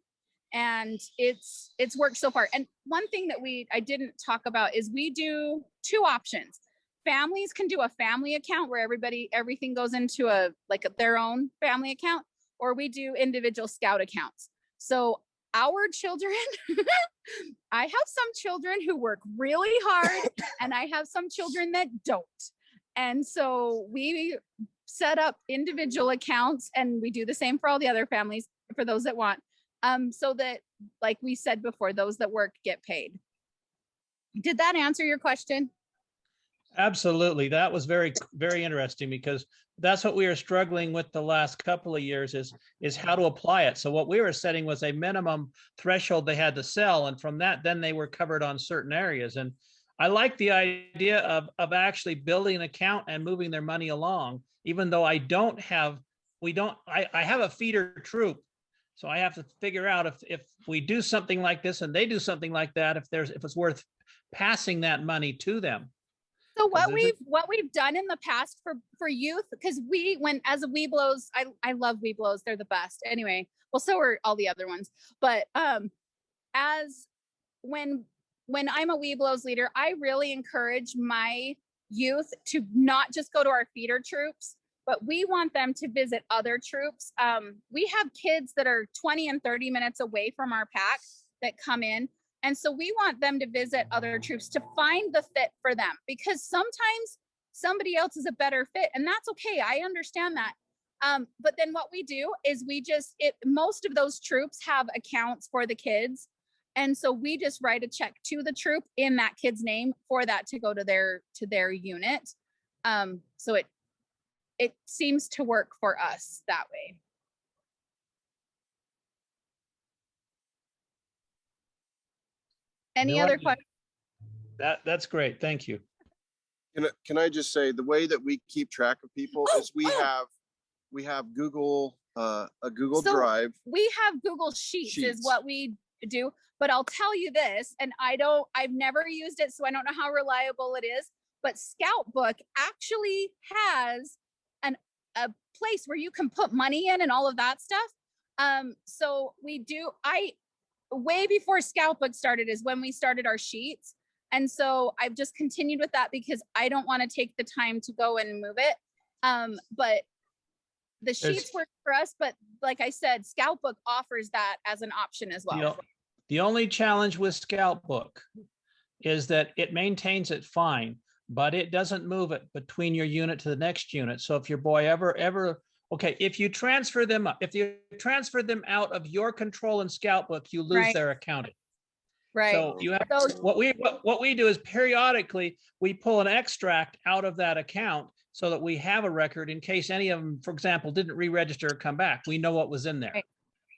and it's worked so far. And one thing that I didn't talk about is we do two options. Families can do a family account where everything goes into their own family account, or we do individual scout accounts. So our children, I have some children who work really hard and I have some children that don't. And so we set up individual accounts, and we do the same for all the other families, for those that want, so that, like we said before, those that work get paid. Did that answer your question? Absolutely. That was very, very interesting, because that's what we were struggling with the last couple of years is how to apply it. So what we were setting was a minimum threshold they had to sell. And from that, then they were covered on certain areas. And I like the idea of actually building an account and moving their money along, even though I have a feeder troop. So I have to figure out if we do something like this and they do something like that, if it's worth passing that money to them. So what we've done in the past for youth, because as a Weeblos, I love Weeblos, they're the best. Anyway, well, so are all the other ones. But when I'm a Weeblos leader, I really encourage my youth to not just go to our feeder troops, but we want them to visit other troops. We have kids that are 20 and 30 minutes away from our pack that come in. And so we want them to visit other troops to find the fit for them, because sometimes somebody else is a better fit, and that's okay. I understand that. But then what we do is most of those troops have accounts for the kids. And so we just write a check to the troop in that kid's name for that to go to their unit. So it seems to work for us that way. Any other questions? That's great. Thank you. Can I just say, the way that we keep track of people is we have Google, a Google Drive. We have Google Sheets is what we do, but I'll tell you this, and I've never used it, so I don't know how reliable it is, but Scoutbook actually has a place where you can put money in and all of that stuff. So way before Scoutbook started is when we started our sheets. And so I've just continued with that because I don't want to take the time to go and move it. But the sheets work for us. But like I said, Scoutbook offers that as an option as well. The only challenge with Scoutbook is that it maintains it fine, but it doesn't move it between your unit to the next unit. So if your boy if you transfer them out of your control in Scoutbook, you lose their accounting. Right. So you have what we do is periodically we pull an extract out of that account so that we have a record in case any of them, for example, didn't re-register or come back. We know what was in there. Right.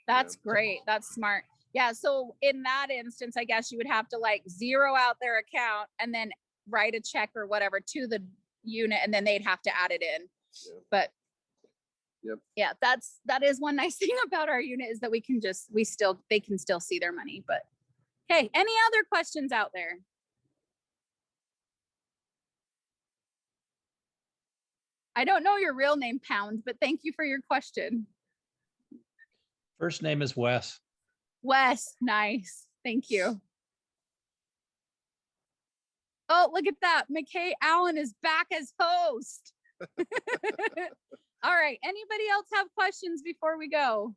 That's great. That's smart. Yeah. So in that instance, I guess you would have to zero out their account and then write a check or whatever to the unit, and then they'd have to add it in. Yeah. But yeah, that is one nice thing about our unit is that they can still see their money. But okay, any other questions out there? I don't know your real name, Pound, but thank you for your question. First name is Wes. Wes, nice. Thank you. Oh, look at that. McKay Allen is back as host. All right. Anybody else have questions before we go?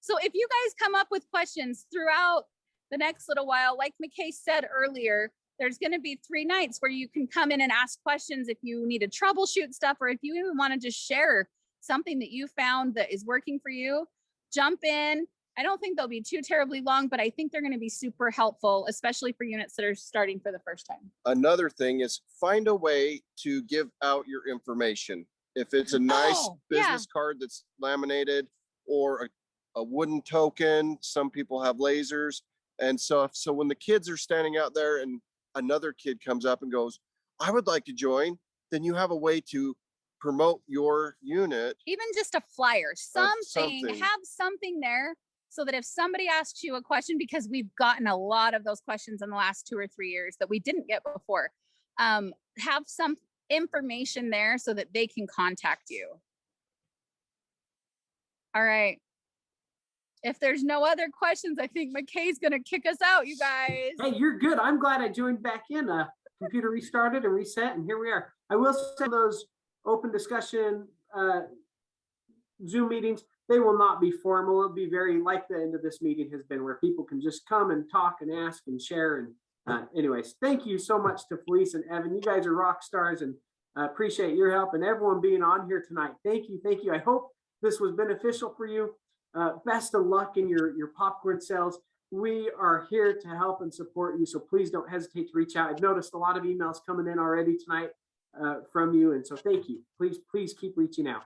So if you guys come up with questions throughout the next little while, like McKay said earlier, there's going to be 3 nights where you can come in and ask questions if you need to troubleshoot stuff, or if you even want to just share something that you found that is working for you, jump in. I don't think they'll be too terribly long, but I think they're going to be super helpful, especially for units that are starting for the first time. Another thing is find a way to give out your information. If it's a nice business card that's laminated, or a wooden token, some people have lasers. And so when the kids are standing out there and another kid comes up and goes, I would like to join, then you have a way to promote your unit. Even just a flyer, something, something. have something there so that if somebody asks you a question, because we've gotten a lot of those questions in the last 2 or 3 years that we didn't get before, have some information there so that they can contact you. All right. If there's no other questions, I think McKay's gonna kick us out, you guys. Hey, you're good. I'm glad I joined back in. Computer restarted and reset, and here we are. I will say those open discussion Zoom meetings, they will not be formal. It'll be very like the end of this meeting has been, where people can just come and talk and ask and share. And anyways, thank you so much to Felice and Evan. You guys are rock stars, and appreciate your help and everyone being on here tonight. Thank you. Thank you. I hope this was beneficial for you. Best of luck in your popcorn sales. We are here to help and support you, so please don't hesitate to reach out. I've noticed a lot of emails coming in already tonight from you, and so thank you. Please keep reaching out.